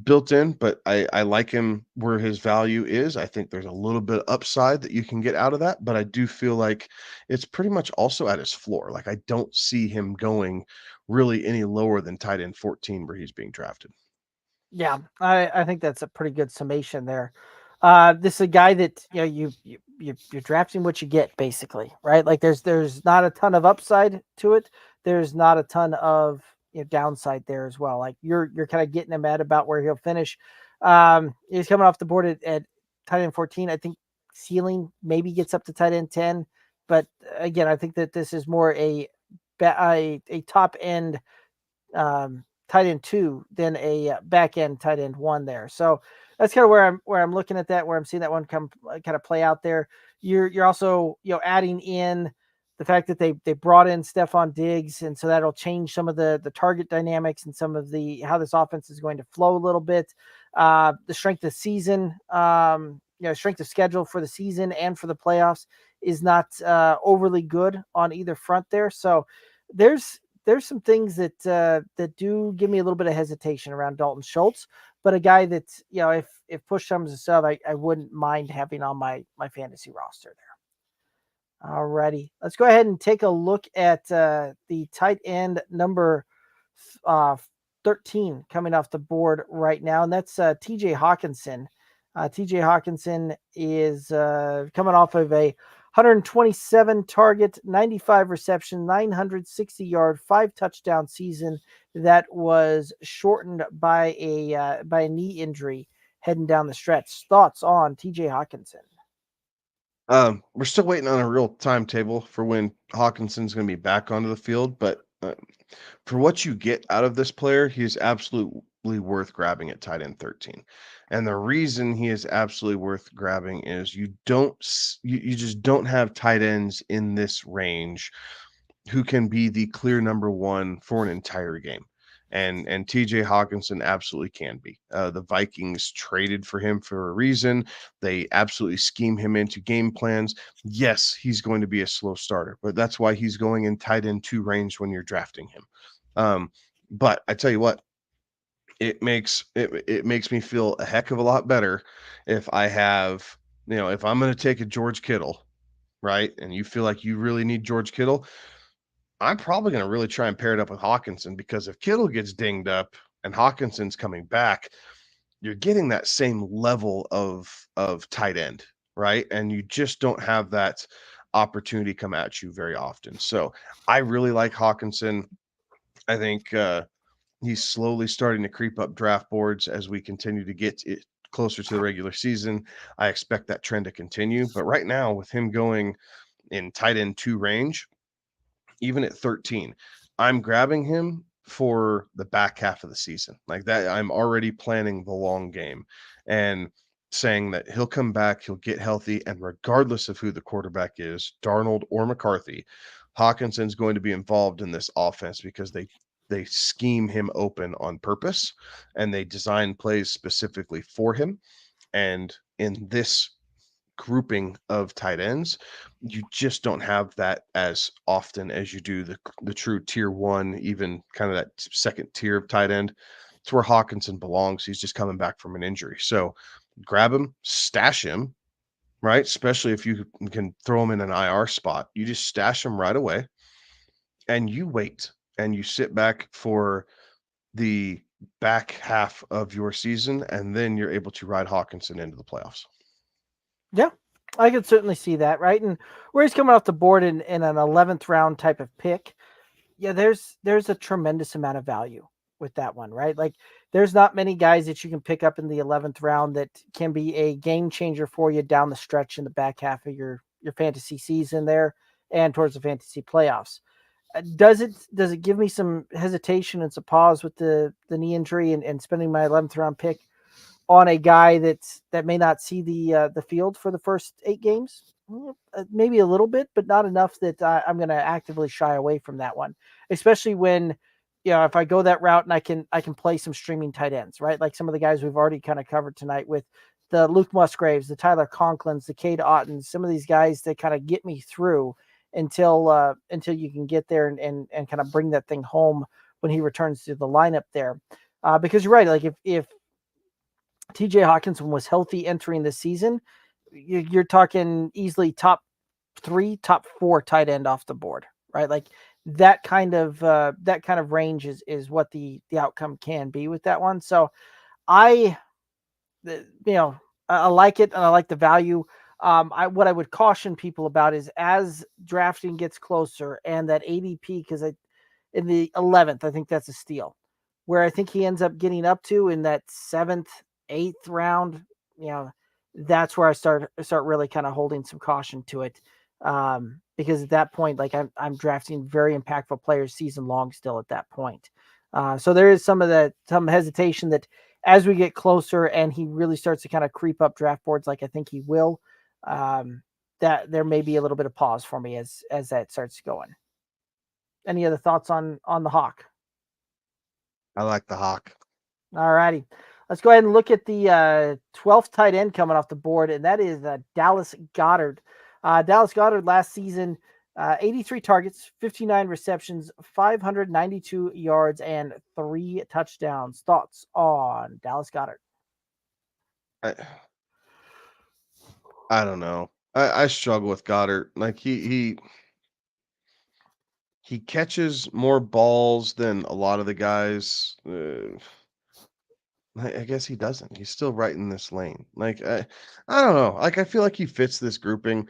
built in, but I like him where his value is. I think there's a little bit of upside that you can get out of that, but I do feel like it's pretty much also at his floor. Like, I don't see him going really any lower than tight end 14 where he's being drafted. Yeah, I think that's a pretty good summation there. This is a guy that you're drafting what you get, basically, right? Like there's not a ton of upside to it. There's not a ton of downside there as well. Like you're kind of getting him at about where he'll finish. He's coming off the board at tight end 14. I think ceiling maybe gets up to tight end 10, but again, I think that this is more a top end tight end 2 than a back end tight end 1 there. So that's kind of where I'm looking at that, where I'm seeing that one come kind of play out there. You're also adding in the fact that they brought in Stephon Diggs, and so that'll change some of the target dynamics and some of the how this offense is going to flow a little bit. The strength of season, strength of schedule for the season and for the playoffs is not overly good on either front there. So there's some things that that do give me a little bit of hesitation around Dalton Schultz, but a guy that if push comes to shove, I wouldn't mind having on my fantasy roster there. Alrighty, let's go ahead and take a look at the tight end number 13 coming off the board right now, and that's TJ Hawkinson. TJ Hawkinson is coming off of a 127 target, 95 reception, 960-yard, 5-touchdown season that was shortened by a knee injury heading down the stretch. Thoughts on TJ Hawkinson? We're still waiting on a real timetable for when Hawkinson's going to be back onto the field, but for what you get out of this player, he is absolutely worth grabbing at tight end 13. And the reason he is absolutely worth grabbing is you just don't have tight ends in this range who can be the clear number one for an entire game. And TJ Hawkinson absolutely can be. The Vikings traded for him for a reason. They absolutely scheme him into game plans. Yes, he's going to be a slow starter, but that's why he's going in tight end 2 range when you're drafting him. But I tell you what, it makes me feel a heck of a lot better if I have, if I'm going to take a George Kittle, right? And you feel like you really need George Kittle, I'm probably going to really try and pair it up with Hawkinson, because if Kittle gets dinged up and Hawkinson's coming back, you're getting that same level of tight end, right? And you just don't have that opportunity come at you very often. So I really like Hawkinson. I think he's slowly starting to creep up draft boards as we continue to get it closer to the regular season. I expect that trend to continue. But right now, with him going in tight end 2 range, even at 13, I'm grabbing him for the back half of the season. Like that, I'm already planning the long game and saying that he'll come back, he'll get healthy, and regardless of who the quarterback is, Darnold or McCarthy, Hawkinson's going to be involved in this offense because they scheme him open on purpose and they design plays specifically for him. And in this grouping of tight ends, you just don't have that as often as you do the true tier 1, even kind of that second tier of tight end. It's where Hawkinson belongs. He's just coming back from an injury. So grab him, stash him, right? Especially if you can throw him in an IR spot. You just stash him right away and you wait and you sit back for the back half of your season, and then you're able to ride Hawkinson into the playoffs. Yeah, I could certainly see that, right? And where he's coming off the board in an 11th round type of pick, yeah, there's a tremendous amount of value with that one, right? Like there's not many guys that you can pick up in the 11th round that can be a game changer for you down the stretch in the back half of your fantasy season there and towards the fantasy playoffs. Does it give me some hesitation and some pause with the knee injury and spending my 11th round pick on a guy that may not see the field for the first 8 games? Maybe a little bit, but not enough that I'm going to actively shy away from that one, especially when, if I go that route and I can play some streaming tight ends, right? Like some of the guys we've already kind of covered tonight with the Luke Musgraves, the Tyler Conklins, the Cade Ottens, some of these guys that kind of get me through until you can get there and kind of bring that thing home when he returns to the lineup there. Because you're right, like if TJ Hawkinson was healthy entering the season, you're talking easily top 3, top 4 tight end off the board, right? Like that kind of range is what the outcome can be with that one. So I like it and I like the value. What I would caution people about is as drafting gets closer and that ADP, because in the 11th, I think that's a steal. Where I think he ends up getting up to in that 7th, 8th round, that's where I start really kind of holding some caution to it. Because at that point, like I'm drafting very impactful players season long still at that point. So there is some hesitation that as we get closer and he really starts to kind of creep up draft boards, like I think he will, that there may be a little bit of pause for me as that starts going. Any other thoughts on the Hawk? I like the Hawk. All righty. Let's go ahead and look at the 12th tight end coming off the board, and that is Dallas Goedert. Dallas Goedert last season, 83 targets, 59 receptions, 592 yards, and 3 touchdowns. Thoughts on Dallas Goedert? I don't know. I struggle with Goddard. Like he catches more balls than a lot of the guys. I guess he doesn't. He's still right in this lane. Like I don't know. Like I feel like he fits this grouping.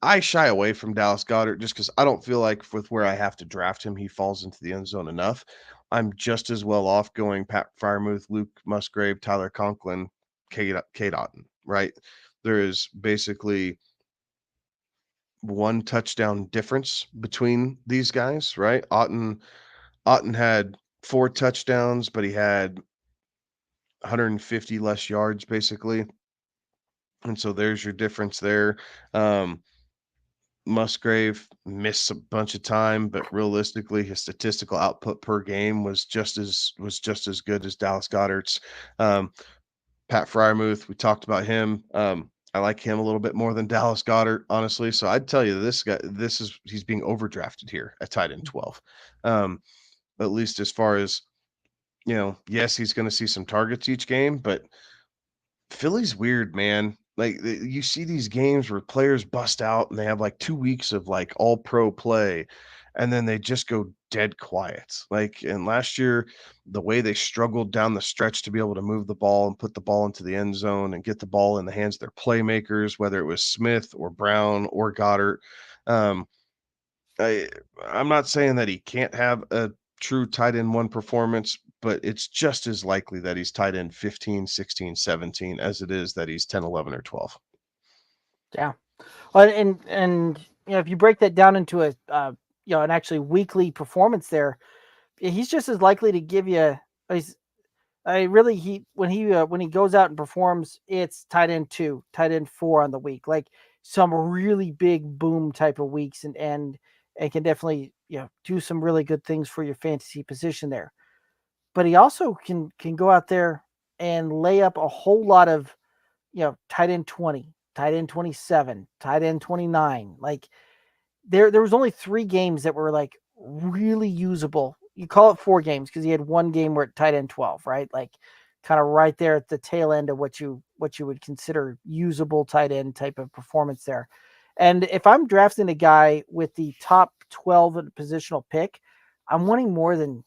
I shy away from Dallas Goddard just because I don't feel like with where I have to draft him, he falls into the end zone enough. I'm just as well off going Pat Fryermuth, Luke Musgrave, Tyler Conklin, Cade Otten, right? There is basically one touchdown difference between these guys, right? Otten had 4 touchdowns, but he had 150 less yards basically. And so there's your difference there. Musgrave missed a bunch of time, but realistically, his statistical output per game was just as good as Dallas Goedert's. Pat Fryermuth, we talked about him. I like him a little bit more than Dallas Goedert, honestly. So I'd tell you this guy, he's being overdrafted here at tight end 12. At least as far as yes, he's going to see some targets each game, but Philly's weird, man. Like you see these games where players bust out and they have like 2 weeks of like all pro play and then they just go dead quiet. Like and last year the way they struggled down the stretch to be able to move the ball and put the ball into the end zone and get the ball in the hands of their playmakers, whether it was Smith or Brown or Goddard. Um, I'm not saying that he can't have a true tight end 1 performance, but it's just as likely that he's tight end 15, 16, 17 as it is that he's 10, 11, or 12. Yeah. Well, and if you break that down into an actually weekly performance there, he's just as likely to give you when he goes out and performs, it's tight end 2, tight end 4 on the week, like some really big boom type of weeks and can definitely do some really good things for your fantasy position there. But he also can go out there and lay up a whole lot of tight end 20, tight end 27, tight end 29. Like there was only 3 games that were like really usable. You call it 4 games because he had 1 game where at tight end 12, right? Like kind of right there at the tail end of what you would consider usable tight end type of performance there. And if I'm drafting a guy with the top 12 positional pick, I'm wanting more than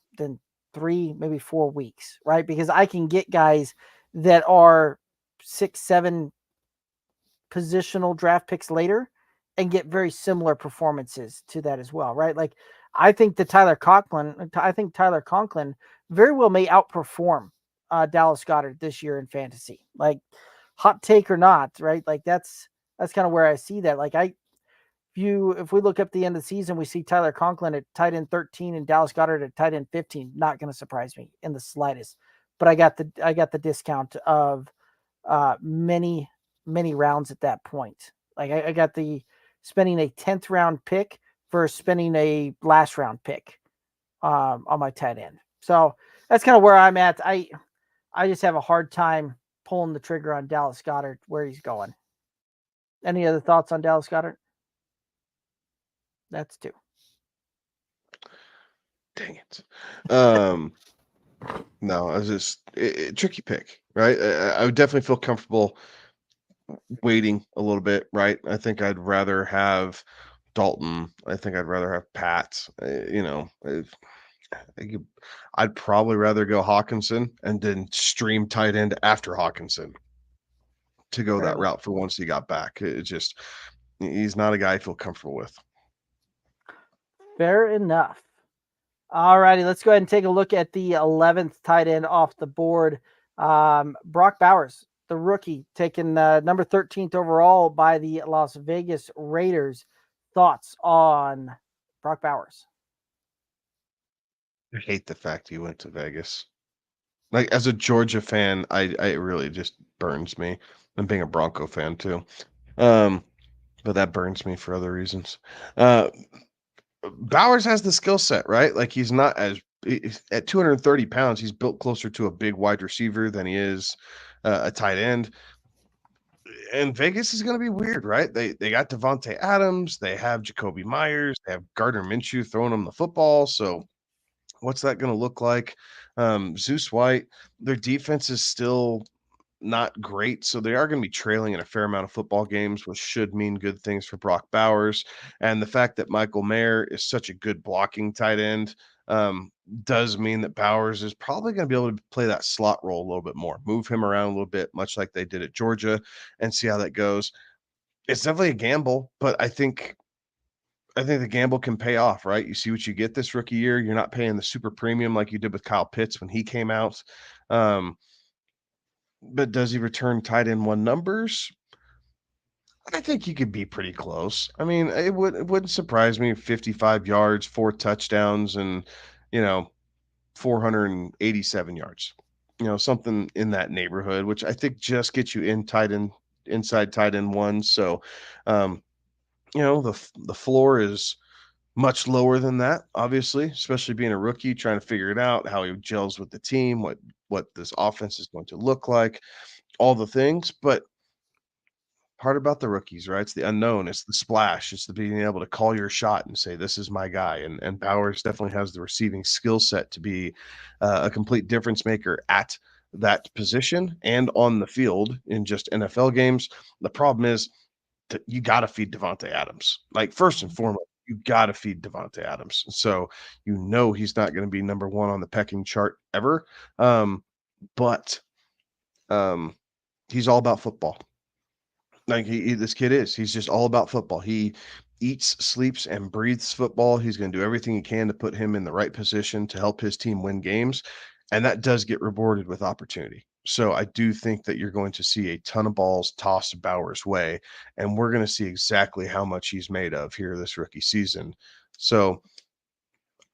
3, maybe 4 weeks, right? Because I can get guys that are 6, 7 positional draft picks later and get very similar performances to that as well, right? Like I think Tyler Conklin very well may outperform Dallas Goedert this year in fantasy. Like hot take or not, right? Like that's kind of where I see that. Like if we look up the end of the season, we see Tyler Conklin at tight end 13 and Dallas Goedert at tight end 15. Not going to surprise me in the slightest. But I got the discount of many rounds at that point. Like I got the spending a 10th round pick versus spending a last round pick on my tight end. So that's kind of where I'm at. I just have a hard time pulling the trigger on Dallas Goedert where he's going. Any other thoughts on Dallas Goedert? That's 2. Dang it. No, I was just tricky pick, right? I would definitely feel comfortable waiting a little bit, right? I think I'd rather have Dalton. I think I'd rather have Pat. I'd probably rather go Hawkinson and then stream tight end after Hawkinson to go that route for once he got back. He's not a guy I feel comfortable with. Fair enough. All righty, let's go ahead and take a look at the 11th tight end off the board. Brock Bowers, the rookie, taken number 13th overall by the Las Vegas Raiders. Thoughts on Brock Bowers? I hate the fact he went to Vegas. Like, as a Georgia fan, it really just burns me. And being a Bronco fan too. But that burns me for other reasons. Bowers has the skill set, right? Like, he's not at 230 pounds, he's built closer to a big wide receiver than he is a tight end. And Vegas is going to be weird, right? They got Devontae Adams, they have Jacoby Myers, they have Gardner Minshew throwing them the football. So what's that going to look like? Zeus White, their defense is still not great, so they are going to be trailing in a fair amount of football games, which should mean good things for Brock Bowers. And the fact that Michael Mayer is such a good blocking tight end does mean that Bowers is probably going to be able to play that slot role a little bit more, move him around a little bit, much like they did at Georgia, and see how that goes. It's definitely a gamble, but I think the gamble can pay off, right? You see what you get this rookie year. You're not paying the super premium like you did with Kyle Pitts when he came out. But does he return tight end 1 numbers? I think you could be pretty close. I mean, it wouldn't surprise me if 55 yards, 4 touchdowns, and 487 yards. Something in that neighborhood, which I think just gets you inside tight end 1. So, the floor is much lower than that, obviously, especially being a rookie, trying to figure it out, how he gels with the team, what this offense is going to look like, all the things. But part about the rookies, right? It's the unknown, it's the splash, it's the being able to call your shot and say, this is my guy. And Bowers definitely has the receiving skill set to be a complete difference maker at that position and on the field in just NFL games. The problem is that you got to feed Devontae Adams. Like, first and foremost, you got to feed Devontae Adams. So, he's not going to be number 1 on the pecking chart ever. But he's all about football. Like, this kid he's just all about football. He eats, sleeps, and breathes football. He's going to do everything he can to put him in the right position to help his team win games. And that does get rewarded with opportunity. So I do think that you're going to see a ton of balls tossed Bowers' way, and we're going to see exactly how much he's made of here this rookie season. So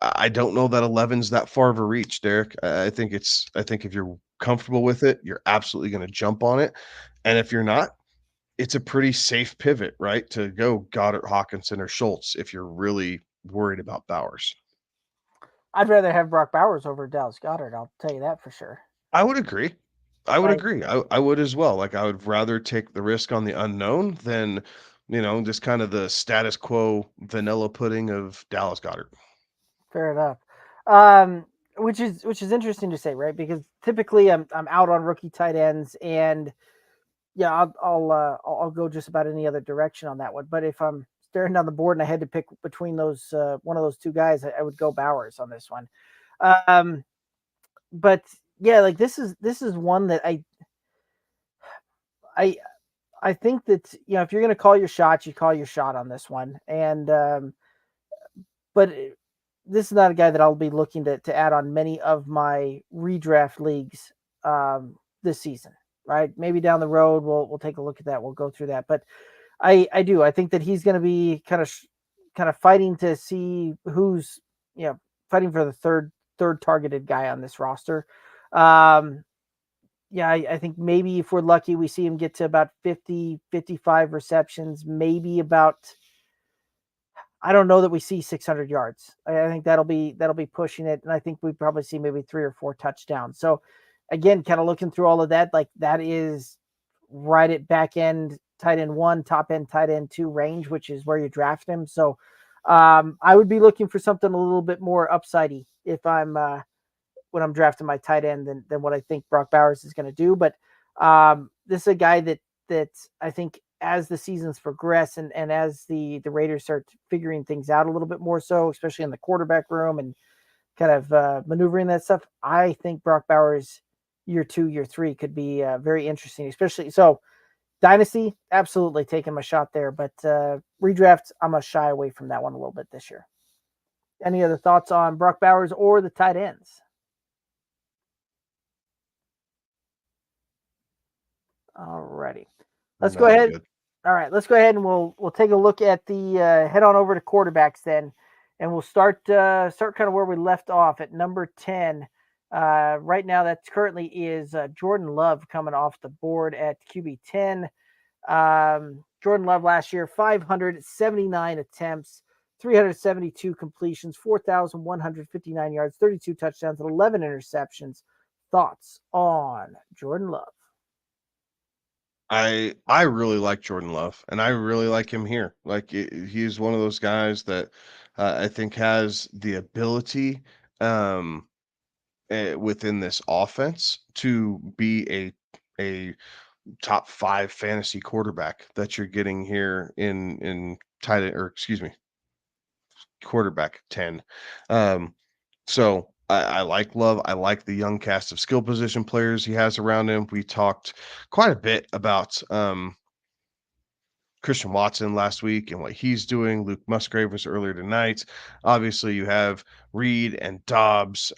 I don't know that 11's that far of a reach, Derek. I think if you're comfortable with it, you're absolutely going to jump on it. And if you're not, it's a pretty safe pivot, right? To go Goddard, Hawkinson, or Schultz if you're really worried about Bowers. I'd rather have Brock Bowers over Dallas Goedert. I'll tell you that for sure. I would agree. I would as well. Like, I would rather take the risk on the unknown than, just kind of the status quo vanilla pudding of Dallas Goedert. Fair enough. Which is interesting to say, right? Because typically I'm out on rookie tight ends, and yeah, I'll go just about any other direction on that one. But if I'm staring down the board and I had to pick between those one of those 2 guys, I would go Bowers on this one. But yeah, like this is one that I think that, if you're going to call your shot, you call your shot on this one. And but this is not a guy that I'll be looking to add on many of my redraft leagues this season, right? Maybe down the road we'll take a look at that. We'll go through that. But I think that he's going to be kind of fighting to see who's fighting for the third targeted guy on this roster. I think maybe if we're lucky, we see him get to about 50, 55 receptions, maybe about, I don't know that we see 600 yards. I think that'll be pushing it. And I think we probably see maybe 3 or 4 touchdowns. So again, kind of looking through all of that, like that is right at back end tight end 1, top end tight end 2 range, which is where you draft him. So I would be looking for something a little bit more upsidey if I'm when I'm drafting my tight end than what I think Brock Bowers is going to do. But this is a guy that I think as the seasons progress and as the Raiders start figuring things out a little bit more so, especially in the quarterback room and kind of maneuvering that stuff, I think Brock Bowers year 2, year 3 could be very interesting, especially so. Dynasty, absolutely taking my shot there, but redraft, I'm going to shy away from that one a little bit this year. Any other thoughts on Brock Bowers or the tight ends? Alrighty. Let's go ahead. All right, let's go ahead and we'll take a look at the head on over to quarterbacks then, and we'll start kind of where we left off at number 10. Right now, that currently is Jordan Love coming off the board at QB 10. Jordan Love last year, 579 attempts, 372 completions, 4,159 yards, 32 touchdowns, and 11 interceptions. Thoughts on Jordan Love? I really like Jordan Love, and I really like him here. Like he's one of those guys that I think has the ability within this offense to be a top 5 fantasy quarterback that you're getting here in tight end, or excuse me, quarterback 10. So I like Love. I like the young cast of skill position players he has around him. We talked quite a bit about Christian Watson last week and what he's doing. Luke Musgrave was earlier tonight. Obviously, you have Reed and Dobbs.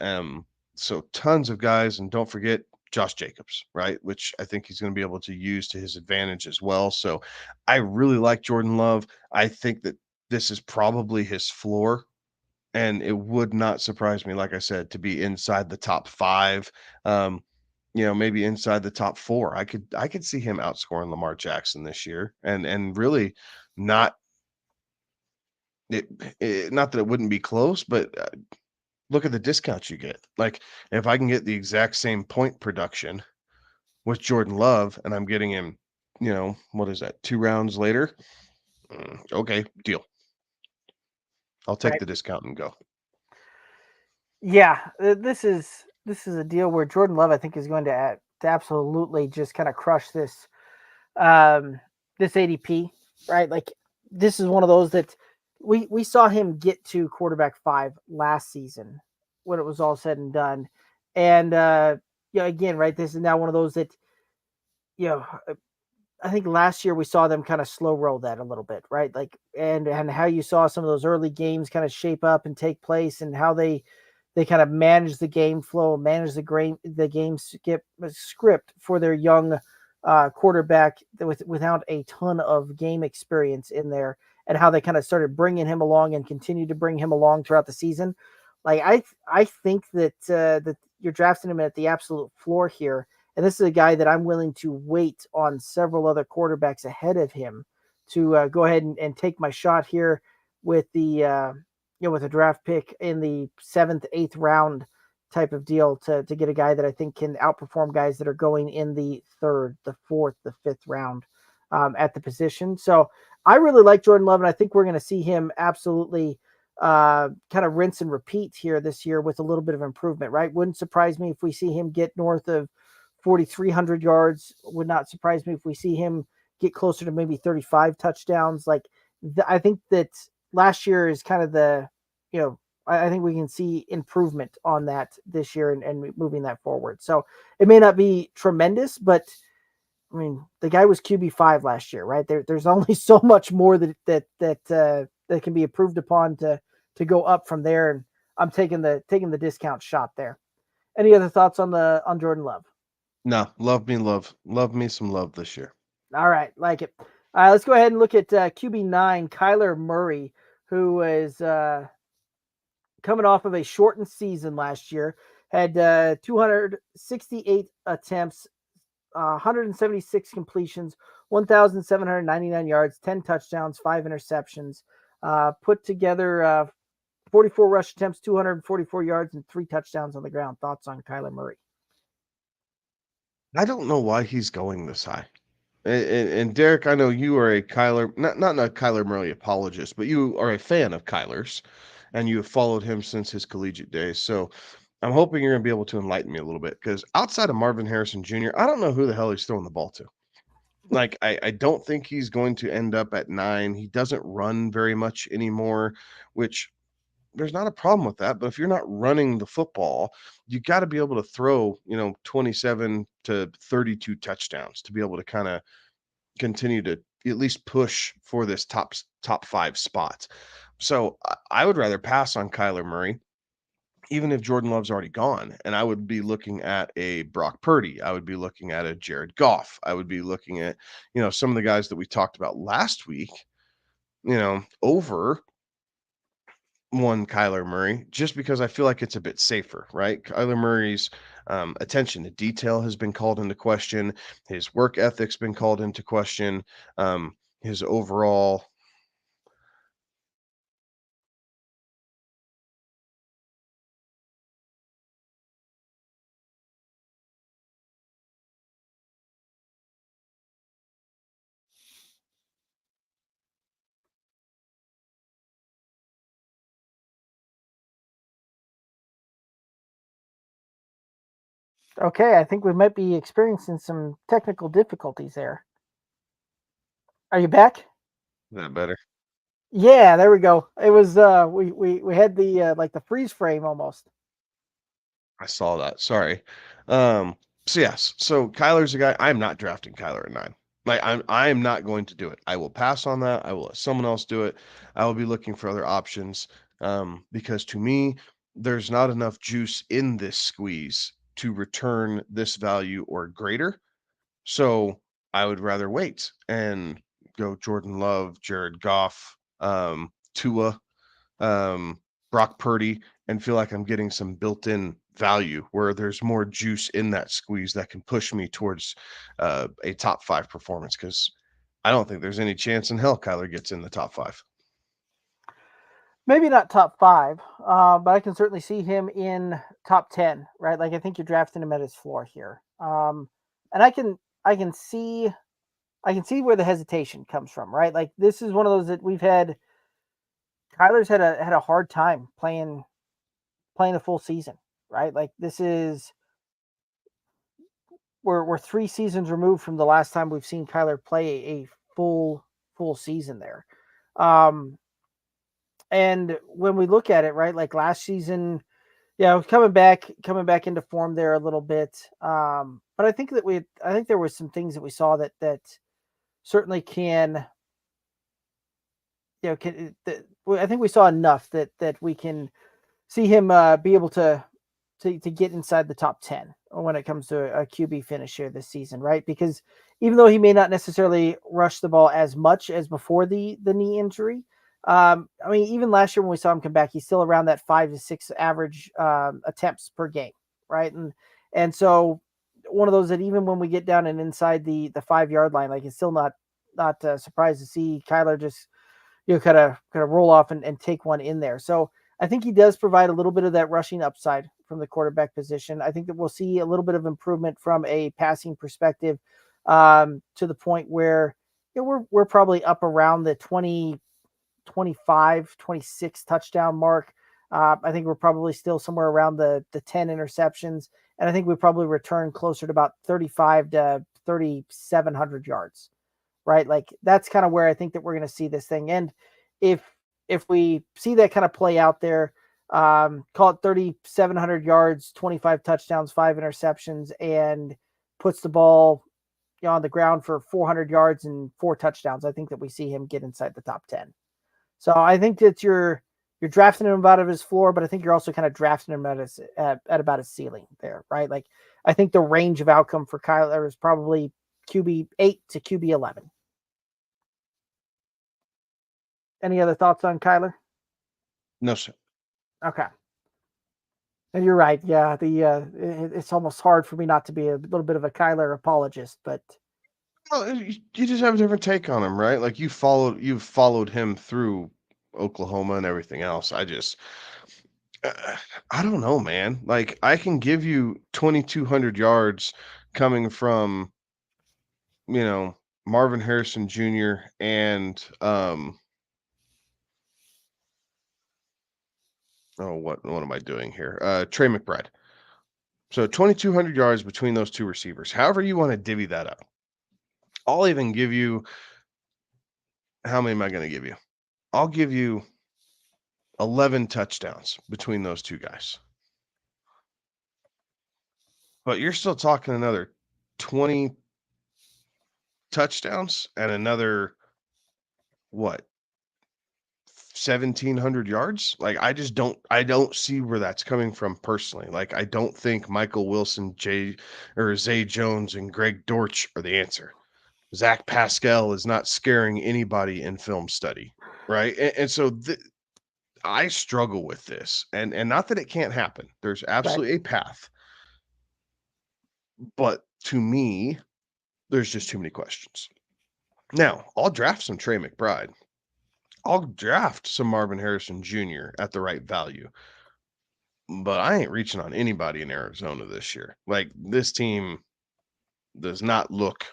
So tons of guys, and don't forget Josh Jacobs, right? Which I think he's going to be able to use to his advantage as well. So I really like Jordan Love. I think that this is probably his floor, and it would not surprise me, like I said, to be inside the top 5. Maybe inside the top 4. I could see him outscoring Lamar Jackson this year, and really not not that it wouldn't be close, but look at the discounts you get. Like if I can get the exact same point production with Jordan Love, and I'm getting him, what is that, 2 rounds later? Okay, deal. I'll take the discount and go. Yeah, this is a deal where Jordan Love, I think, is going to absolutely just kind of crush this this ADP, right? Like this is one of those that we saw him get to quarterback 5 last season when it was all said and done, and again, right, this is now one of those that I think last year we saw them kind of slow roll that a little bit, right? Like and how you saw some of those early games kind of shape up and take place, and how they kind of manage the game flow, manage the game script for their young quarterback without a ton of game experience in there, and how they kind of started bringing him along and continue to bring him along throughout the season. Like I think that that you're drafting him at the absolute floor here, and this is a guy that I'm willing to wait on several other quarterbacks ahead of him to go ahead and take my shot here with the with a draft pick in the 7th, 8th round type of deal to get a guy that I think can outperform guys that are going in the 3rd, the 4th, the 5th round at the position. So I really like Jordan Love, and I think we're going to see him absolutely kind of rinse and repeat here this year with a little bit of improvement, right? Wouldn't surprise me if we see him get north of 4,300 yards. Would not surprise me if we see him get closer to maybe 35 touchdowns. Like I think that last year is kind of the, I think we can see improvement on that this year and moving that forward. So it may not be tremendous, but I mean, the guy was QB5 last year, right? There's only so much more that can be improved upon to go up from there. And I'm taking the discount shot there. Any other thoughts on Jordan Love? No, love me some Love this year. All right, like it. Let's go ahead and look at QB9, Kyler Murray, who is coming off of a shortened season last year, had 268 attempts, 176 completions, 1,799 yards, 10 touchdowns, 5 interceptions, put together 44 rush attempts, 244 yards, and 3 touchdowns on the ground. Thoughts on Kyler Murray? I don't know why he's going this high. And Derek, I know you are a Kyler, not a Kyler Murray apologist, but you are a fan of Kyler's, and you have followed him since his collegiate days. So I'm hoping you're going to be able to enlighten me a little bit because outside of Marvin Harrison Jr., I don't know who the hell he's throwing the ball to. Like, I don't think he's going to end up at 9. He doesn't run very much anymore, which there's not a problem with that. But if you're not running the football, you got to be able to throw, 27 to 32 touchdowns to be able to kind of continue to at least push for this top 5 spot. So I would rather pass on Kyler Murray, even if Jordan Love's already gone, and I would be looking at a Brock Purdy. I would be looking at a Jared Goff. I would be looking at, some of the guys that we talked about last week, over one Kyler Murray, just because I feel like it's a bit safer, right? Kyler Murray's attention to detail has been called into question. His work ethic's been called into question. His overall. Okay, I think we might be experiencing some technical difficulties there. Are you back? Is that better? Yeah, there we go. It was we had the like the freeze frame almost. I saw that. Sorry. So yes, so Kyler's a guy. I'm not drafting Kyler at 9. Like I'm not going to do it. I will pass on that. I will let someone else do it. I will be looking for other options. Because to me, there's not enough juice in this squeeze to return this value or greater. So I would rather wait and go Jordan Love, Jared Goff, Tua, um, Brock Purdy, and feel like I'm getting some built-in value where there's more juice in that squeeze that can push me towards a top 5 performance. Because I don't think there's any chance in hell Kyler gets in the top 5. Maybe not top 5, but I can certainly see him in top 10. Right, like I think you're drafting him at his floor here, and I can see where the hesitation comes from. Right, like this is one of those that we've had. Kyler's had a hard time playing a full season. Right, like this is we're 3 seasons removed from the last time we've seen Kyler play a full season there. Um, and when we look at it, right, like last season, yeah, coming back into form there a little bit. But I think there were some things that we saw that certainly can, I think we saw enough that we can see him be able to get inside the top 10 when it comes to a QB finish here this season, right? Because even though he may not necessarily rush the ball as much as before the knee injury, I mean, even last year when we saw him come back, he's still around that 5 to 6 average attempts per game, right? And so one of those that even when we get down and inside the 5 yard line, like it's still not surprised to see Kyler just kind of roll off and take one in there. So I think he does provide a little bit of that rushing upside from the quarterback position. I think that we'll see a little bit of improvement from a passing perspective, to the point where we're probably up around the 20, 25, 26 touchdown mark. I think we're probably still somewhere around the 10 interceptions. And I think we probably return closer to about 35 to 3,700 yards, right? Like that's kind of where I think that we're going to see this thing. And if we see that kind of play out there, call it 3,700 yards, 25 touchdowns, 5 interceptions, and puts the ball on the ground for 400 yards and 4 touchdowns, I think that we see him get inside the top 10. So I think that you're drafting him out of his floor, but I think you're also kind of drafting him at about his ceiling there, right? Like I think the range of outcome for Kyler is probably QB 8 to QB 11. Any other thoughts on Kyler? No, sir. Okay. And you're right. Yeah, it's almost hard for me not to be a little bit of a Kyler apologist, but Well, you just have a different take on him, right? Like you've followed him through Oklahoma and everything else. I don't know, man. Like, I can give you 2,200 yards coming from, you know, Marvin Harrison Jr. and oh, what am I doing here? Trey McBride. So 2,200 yards between those two receivers. However you want to divvy that up. I'll even give you, how many am I going to give you? I'll give you 11 touchdowns between those two guys. But you're still talking another 20 touchdowns and another what, 1,700 yards? Like, I don't see where that's coming from personally. Like, I don't think Michael Wilson, Zay Jones, and Greg Dortch are the answer. Zach Pascal is not scaring anybody in film study, right? And so I struggle with this, and not that it can't happen. There's Right. absolutely a path, but to me, there's just too many questions. Now, I'll draft some Trey McBride. I'll draft some Marvin Harrison Jr. at the right value, but I ain't reaching on anybody in Arizona this year. Like, this team does not look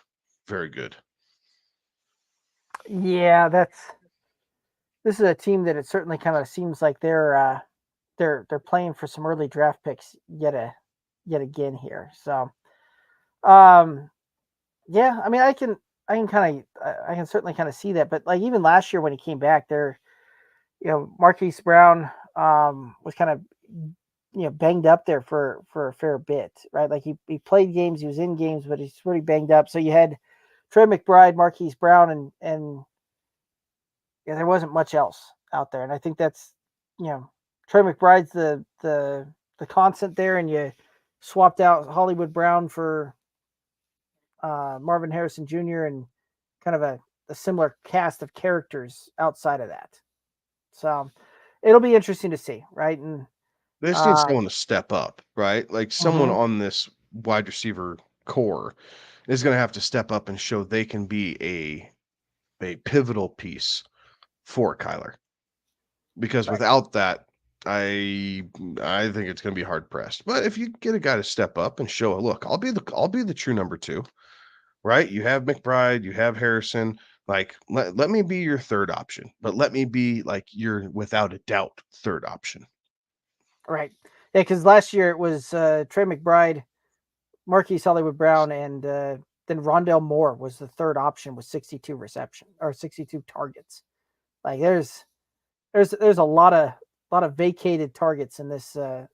very good. Yeah, this is a team that it certainly kind of seems like they're playing for some early draft picks yet again here. So, um, yeah, I mean, I can certainly kind of see that. But like even last year when he came back, Marquise Brown was kind of banged up there for a fair bit, right? Like he played games, he was in games, but he's pretty banged up. So you had Trey McBride, Marquise Brown, and yeah, there wasn't much else out there. And I think that's Trey McBride's the constant there, and you swapped out Hollywood Brown for Marvin Harrison Jr. and kind of a similar cast of characters outside of that. So it'll be interesting to see, right? And They just need uh, someone to step up, right? Like, someone mhm, on this wide receiver core is going to have to step up and show they can be a pivotal piece for Kyler. Because right, without that, I I think it's going to be hard pressed. But if you get a guy to step up and show, look, I'll be the true number two, right? You have McBride, you have Harrison. Like, let me be your third option, but let me be like your without a doubt third option. right. Yeah, because last year it was Trey McBride, Marquise Hollywood Brown, and then Rondell Moore was the third option with 62 reception or 62 targets. Like there's a lot of vacated targets in this kind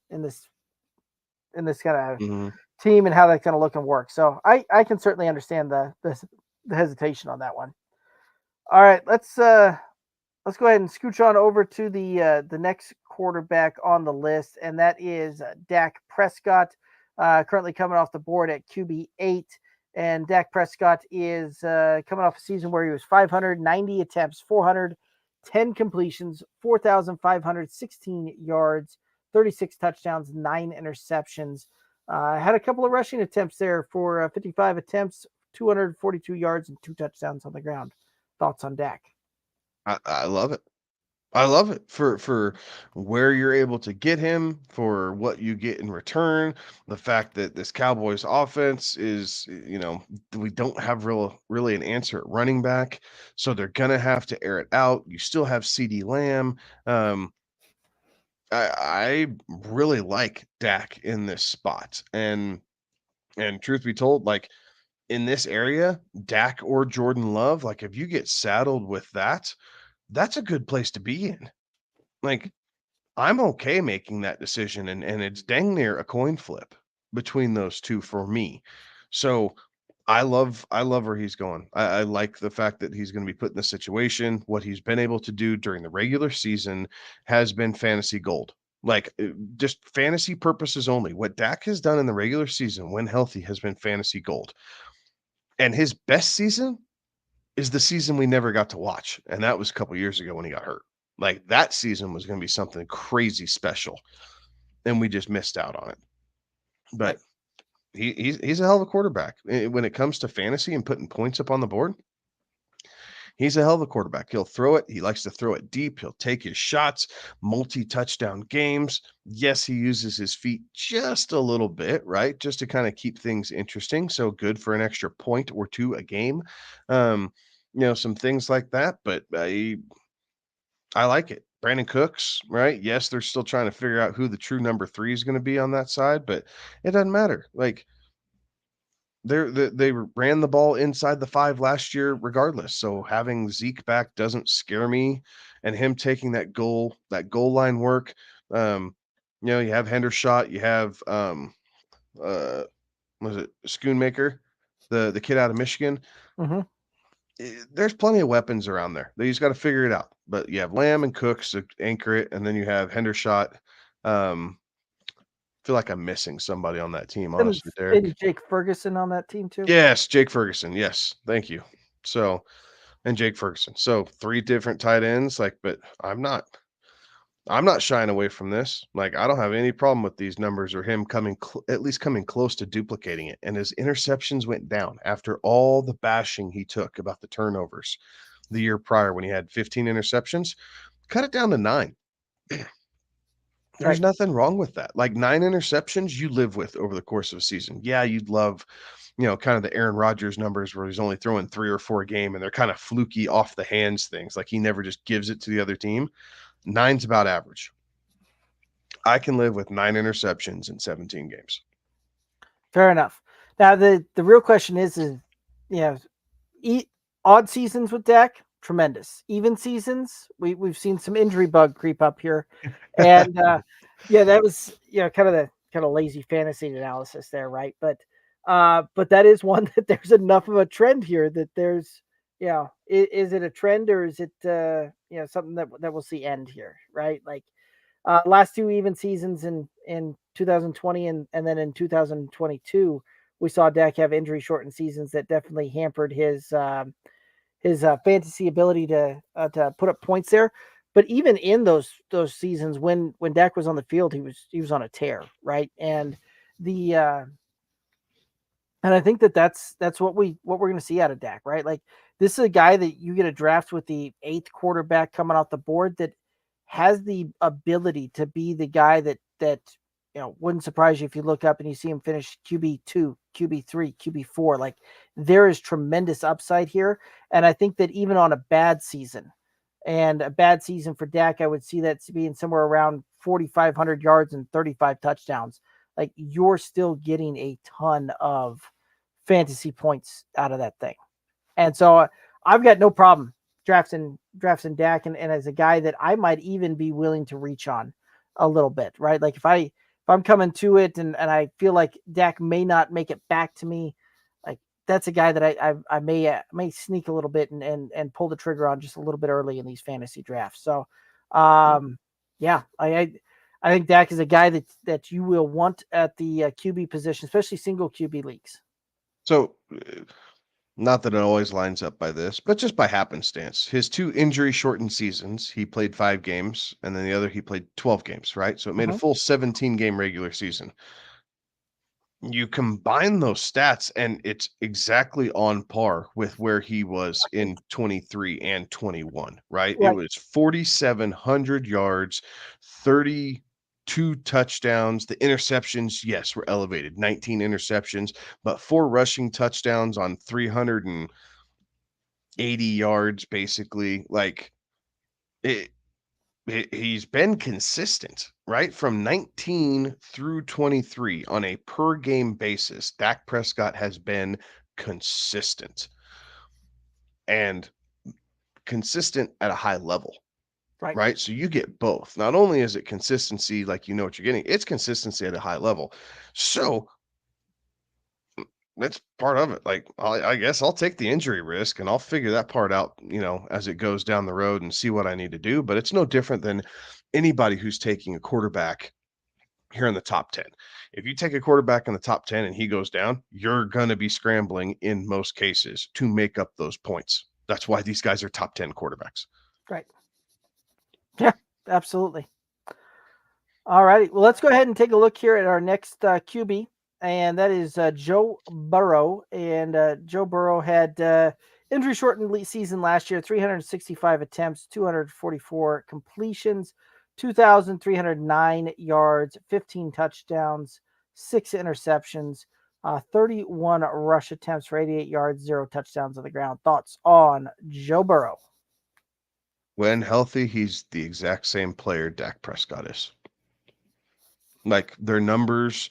of Mhm. team and how that's going to look and work. So I can certainly understand the hesitation on that one. All right, let's go ahead and scooch on over to the next quarterback on the list, and that is Dak Prescott, currently coming off the board at QB8. And Dak Prescott is coming off a season where he was 590 attempts, 410 completions, 4,516 yards, 36 touchdowns, 9 interceptions. Had a couple of rushing attempts there for 55 attempts, 242 yards, and 2 touchdowns on the ground. Thoughts on Dak? I love it. I love it for where you're able to get him, for what you get in return. The fact that this Cowboys offense is, we don't have really an answer at running back, so they're gonna have to air it out. You still have CD Lamb. I really like Dak in this spot, and truth be told, like, in this area, Dak or Jordan Love, like, if you get saddled with that, that's a good place to be in. Like, I'm okay making that decision, and it's dang near a coin flip between those 2 for me. So, I love where he's going. I like the fact that he's gonna be put in this situation. What he's been able to do during the regular season has been fantasy gold. Like, just fantasy purposes only. What Dak has done in the regular season when healthy has been fantasy gold. And his best season is the season we never got to watch, and that was a couple years ago when he got hurt. Like, that season was gonna be something crazy special, and we just missed out on it. Right. But he's a hell of a quarterback. When it comes to fantasy and putting points up on the board, He's a hell of a quarterback. He'll throw it. He likes to throw it deep. He'll take his shots, multi-touchdown games. Yes, he uses his feet just a little bit, right? Just to kind of keep things interesting. So good for an extra point or two a game. Some things like that, but I like it. Brandon Cooks, right? Yes, they're still trying to figure out who the true number 3 is going to be on that side, but it doesn't matter. Like they ran the ball inside the 5 last year regardless. So having Zeke back doesn't scare me, and him taking that goal line work. You have Hendershot, you have was it Schoonmaker, the kid out of Michigan. Mm-hmm. There's plenty of weapons around there. They just got to figure it out. But you have Lamb and Cooks to anchor it, and then you have Hendershot. Feel like I'm missing somebody on that team, honestly, Derek. And Jake Ferguson on that team too. Yes, Jake Ferguson. Yes, thank you. So, and Jake Ferguson. So 3 different tight ends. But I'm not shying away from this. I don't have any problem with these numbers or him at least coming close to duplicating it. And his interceptions went down after all the bashing he took about the turnovers the year prior when he had 15 interceptions. Cut it down to 9. There's nothing wrong with that. 9 interceptions you live with over the course of a season. Yeah, you'd love, kind of the Aaron Rodgers numbers where he's only throwing 3 or 4 a game and they're kind of fluky off the hands things. He never just gives it to the other team. 9's about average. I can live with 9 interceptions in 17 games. Fair enough. Now the real question is odd seasons with Dak, tremendous. Even seasons, we've seen some injury bug creep up here, and that was kind of lazy fantasy analysis there, right? But that is one that there's enough of a trend here that there's is it a trend or is it something that we'll see end here, right? Last 2 even seasons in 2020 and then in 2022, we saw Dak have injury shortened seasons that definitely hampered his fantasy ability to put up points there. But even in those seasons when Dak was on the field, he was on a tear, right? And and I think that's what we're going to see out of Dak, right? This is a guy that you get a draft with the 8th quarterback coming off the board that has the ability to be the guy that wouldn't surprise you if you look up and you see him finish QB2, QB3, QB4. There is tremendous upside here. And I think that even on a bad season, and a bad season for Dak, I would see that being somewhere around 4,500 yards and 35 touchdowns. You're still getting a ton of fantasy points out of that thing. And so I've got no problem drafting Dak and as a guy that I might even be willing to reach on a little bit, right? If I'm coming to it and I feel like Dak may not make it back to me, that's a guy that I may sneak a little bit and pull the trigger on just a little bit early in these fantasy drafts. So, I think Dak is a guy that you will want at the QB position, especially single QB leagues. So, not that it always lines up by this, but just by happenstance, his 2 injury shortened seasons, he played 5 games, and then the other he played 12 games, right? So it made a full 17 game regular season. You combine those stats and it's exactly on par with where he was in 23 and 21, right? It was 4,700 yards, 32 touchdowns. The interceptions, yes, were elevated, 19 interceptions, but 4 rushing touchdowns on 380 yards, basically. He's been consistent, right? From 19 through 23 on a per game basis, Dak Prescott has been consistent and consistent at a high level, right? So you get both. Not only is it consistency, what you're getting, it's consistency at a high level. So that's part of it. I guess I'll take the injury risk and I'll figure that part out, as it goes down the road and see what I need to do. But it's no different than anybody who's taking a quarterback here in the top 10. If you take a quarterback in the top 10 and he goes down, you're going to be scrambling in most cases to make up those points. That's why these guys are top 10 quarterbacks. Right. Yeah, absolutely. All righty. Well, let's go ahead and take a look here at our next QB. And that is Joe Burrow. And Joe Burrow had Injury shortened season last year, 365 attempts, 244 completions, 2,309 yards, 15 touchdowns, 6 interceptions, 31 rush attempts for 88 yards, 0 touchdowns on the ground. Thoughts on Joe Burrow? When healthy, he's the exact same player Dak Prescott is. Like, their numbers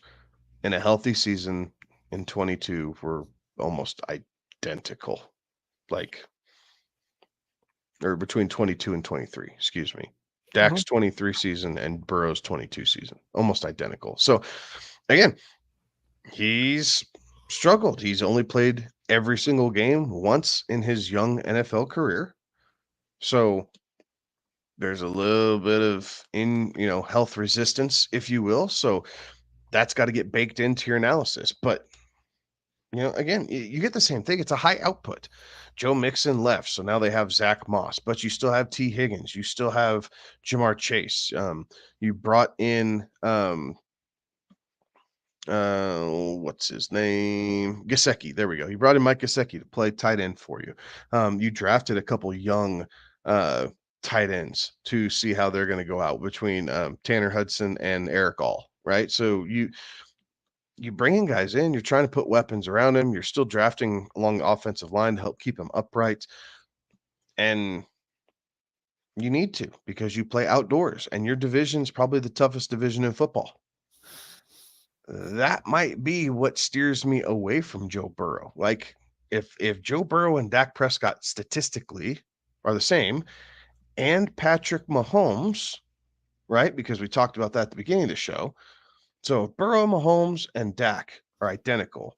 in a healthy season in 22 were almost identical. Like, or between 22 and 23, excuse me. Dak's 23 season and Burrow's 22 season, almost identical. So, again, he's struggled. He's only played every single game once in his young NFL career. So, there's a little bit of health resistance, if you will. So, that's got to get baked into your analysis. But again, you get the same thing. It's a high output. Joe Mixon left, so now they have Zach Moss, but you still have T. Higgins. You still have Jamar Chase. You brought in what's his name? Gesicki. There we go. You brought in Mike Gesicki to play tight end for you. You drafted a couple young tight ends to see how they're going to go out between Tanner Hudson and Eric All, right? So you bring in guys in, you're trying to put weapons around him. You're still drafting along the offensive line to help keep him upright. And you need to, because you play outdoors and your division's probably the toughest division in football. That might be what steers me away from Joe Burrow. Like, if Joe Burrow and Dak Prescott statistically are the same, and Patrick Mahomes, right? Because we talked about that at the beginning of the show. So if Burrow, Mahomes, and Dak are identical,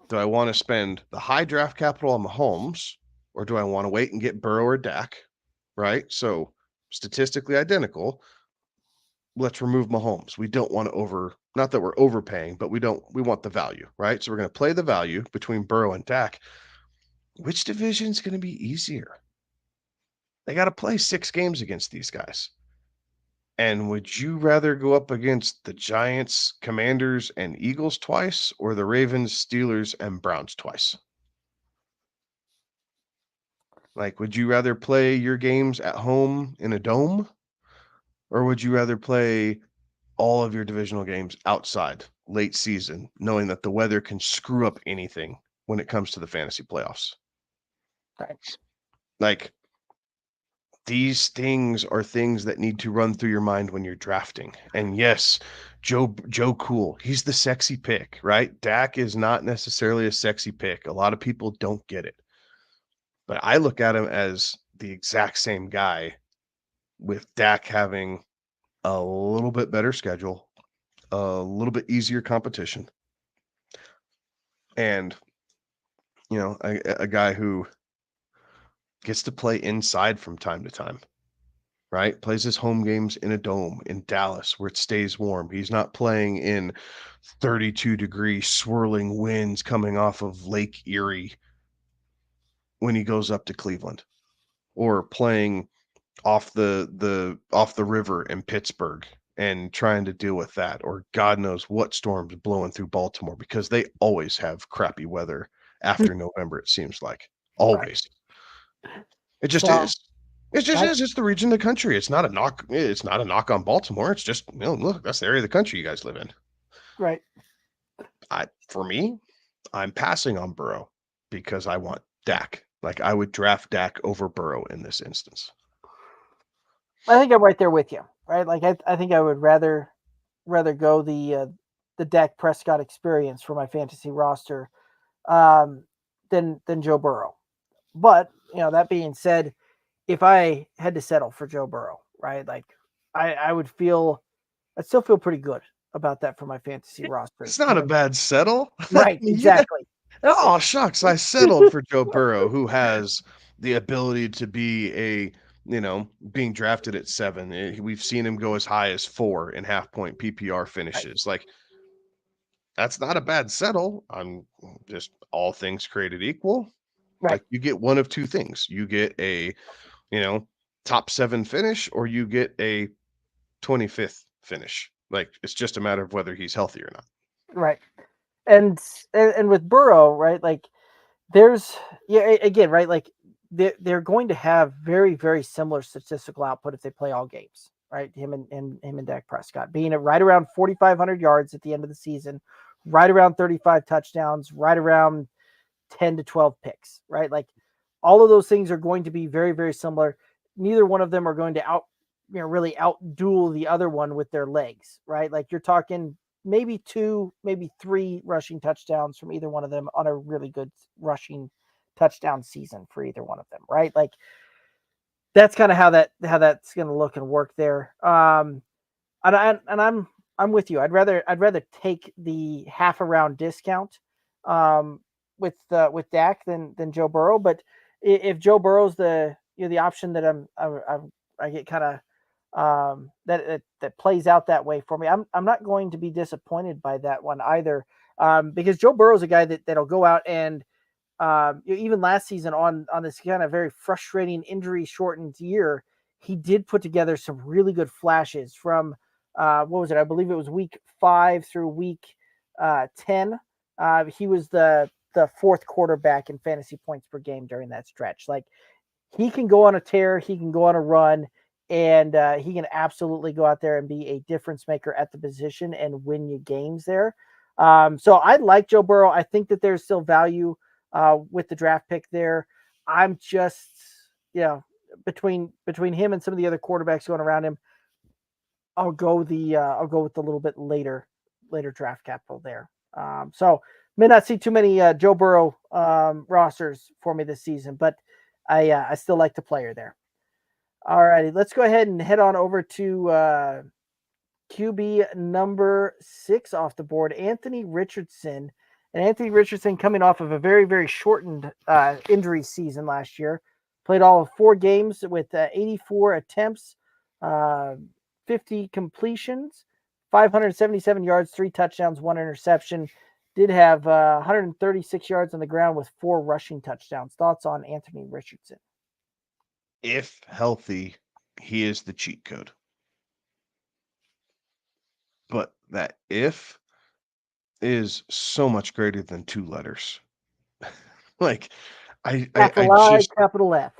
do I want to spend the high draft capital on Mahomes, or do I want to wait and get Burrow or Dak, right? So statistically identical. Let's remove Mahomes. We don't want to not that we're overpaying, but we want the value, right? So we're going to play the value between Burrow and Dak. Which division is going to be easier? They got to play 6 games against these guys. And would you rather go up against the Giants, Commanders, and Eagles twice, or the Ravens, Steelers, and Browns twice? Like, would you rather play your games at home in a dome, or would you rather play all of your divisional games outside late season, knowing that the weather can screw up anything when it comes to the fantasy playoffs? Right. Like, these things are things that need to run through your mind when you're drafting. And yes, Joe Cool, he's the sexy pick, right? Dak is not necessarily a sexy pick. A lot of people don't get it. But I look at him as the exact same guy, with Dak having a little bit better schedule, a little bit easier competition, and a guy who gets to play inside from time to time. Right? Plays his home games in a dome in Dallas where it stays warm. He's not playing in 32-degree swirling winds coming off of Lake Erie when he goes up to Cleveland, or playing off the river in Pittsburgh and trying to deal with that, or God knows what storms blowing through Baltimore, because they always have crappy weather after November, it seems like. Always. It just is. It just is. It's the region of the country. It's not a knock. It's not a knock on Baltimore. It's just, look, that's the area of the country you guys live in. Right. For me, I'm passing on Burrow because I want Dak. Like, I would draft Dak over Burrow in this instance. I think I'm right there with you. Right. Like, I think I would rather go the Dak Prescott experience for my fantasy roster than Joe Burrow. But that being said, if I had to settle for Joe Burrow, right, like I'd still feel pretty good about that for my fantasy roster. It's not a bad settle. Right, exactly. Yeah. Oh, shucks. I settled for Joe Burrow, who has the ability to be being drafted at 7. We've seen him go as high as 4 in half-point PPR finishes. Right. Like, that's not a bad settle. I'm just, all things created equal. Right. Like, you get one of two things. You get a top 7 finish, or you get a 25th finish. Like, it's just a matter of whether he's healthy or not. Right. And with Burrow, right, like, there's again, right, like they're going to have very, very similar statistical output if they play all games, right? Him and Dak Prescott being at right around 4,500 yards at the end of the season, right around 35 touchdowns, right around 10 to 12 picks, right? Like all of those things are going to be very, very similar. Neither one of them are going to really outduel the other one with their legs, right? Like you're talking maybe 2, maybe 3 rushing touchdowns from either one of them on a really good rushing touchdown season for either one of them, right? Like that's kind of how that's going to look and work there. And I'm with you. I'd rather take the half a round discount um, with Dak than Joe Burrow. But if Joe Burrow's the option that I get kind of that plays out that way for me, I'm not going to be disappointed by that one either, because Joe Burrow's a guy that'll go out and even last season on this kind of very frustrating injury shortened year, he did put together some really good flashes from what was it? I believe it was week 5 through week 10. He was the fourth quarterback in fantasy points per game during that stretch. Like he can go on a tear, he can go on a run, and he can absolutely go out there and be a difference maker at the position and win you games there. So I like Joe Burrow. I think that there's still value with the draft pick there. I'm just, between him and some of the other quarterbacks going around him, I'll go with the little bit later draft capital there. So may not see too many Joe Burrow rosters for me this season, but I still like the player there. All righty, let's go ahead and head on over to QB number 6 off the board, Anthony Richardson. And Anthony Richardson coming off of a very, very shortened injury season last year. Played all of 4 games with 84 attempts, 50 completions, 577 yards, 3 touchdowns, 1 interception. Did have 136 yards on the ground with 4 rushing touchdowns. Thoughts on Anthony Richardson? If healthy, he is the cheat code. But that if is so much greater than 2 letters. Like I Capital I, just capital F.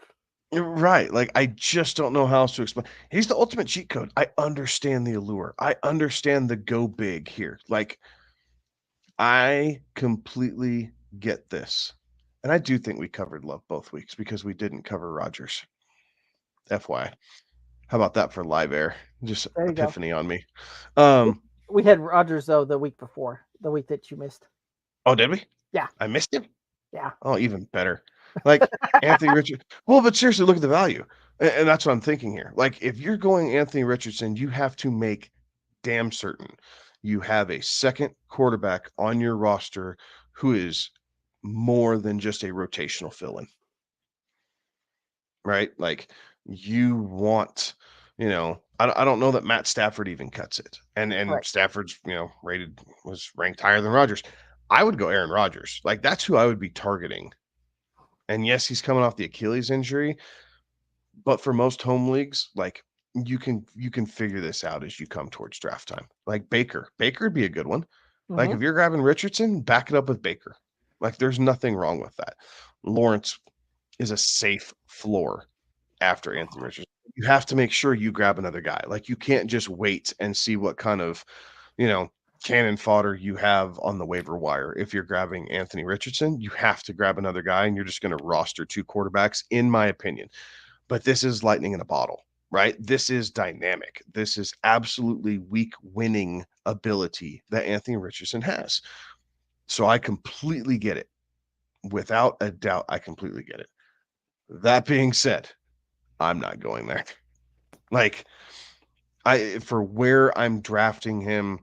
right. Like I just don't know how else to explain. He's the ultimate cheat code. I understand the allure. I understand the go big here. Like I completely get this. And I do think we covered Love both weeks because we didn't cover Rogers. FYI. How about that for live air? Just There you go. epiphany on me. We had Rogers though the week before, the week that you missed. Oh, did we? Yeah. I missed him? Yeah. Oh, even better. Like Anthony Richardson. Well, but seriously, look at the value. And that's what I'm thinking here. Like, if you're going Anthony Richardson, you have to make damn certain you have a second quarterback on your roster who is more than just a rotational fill-in. Right? Like, you want, I don't know that Matt Stafford even cuts it. And Right. Stafford's, was ranked higher than Rodgers. I would go Aaron Rodgers. Like, that's who I would be targeting. And yes, he's coming off the Achilles injury, but for most home leagues, like you can figure this out as you come towards draft time. Like Baker would be a good one. Like Mm-hmm. if you're grabbing Richardson, back it up with Baker. Like there's nothing wrong with that. Lawrence is a safe floor after Anthony Richardson. You have to make sure you grab another guy. Like you can't just wait and see what kind of, you know, cannon fodder you have on the waiver wire. If you're grabbing Anthony Richardson, you have to grab another guy and you're just going to roster 2 quarterbacks, in my opinion. But this is lightning in a bottle, right? This is dynamic. This is absolutely week winning ability that Anthony Richardson has. So I completely get it. Without a doubt, I completely get it. That being said, I'm not going there. Like for where I'm drafting him,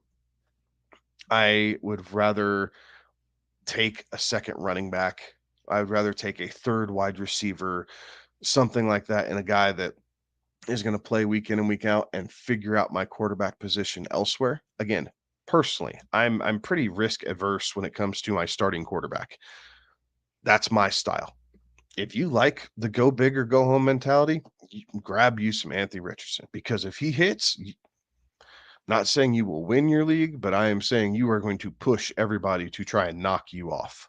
I would rather take a second running back. I'd rather take a third wide receiver, something like that, and a guy that is going to play week in and week out and figure out my quarterback position elsewhere. Again, personally, I'm pretty risk averse when it comes to my starting quarterback. That's my style. If you like the go big or go home mentality, you can grab you some Anthony Richardson because if he hits, not saying you will win your league, but I am saying you are going to push everybody to try and knock you off.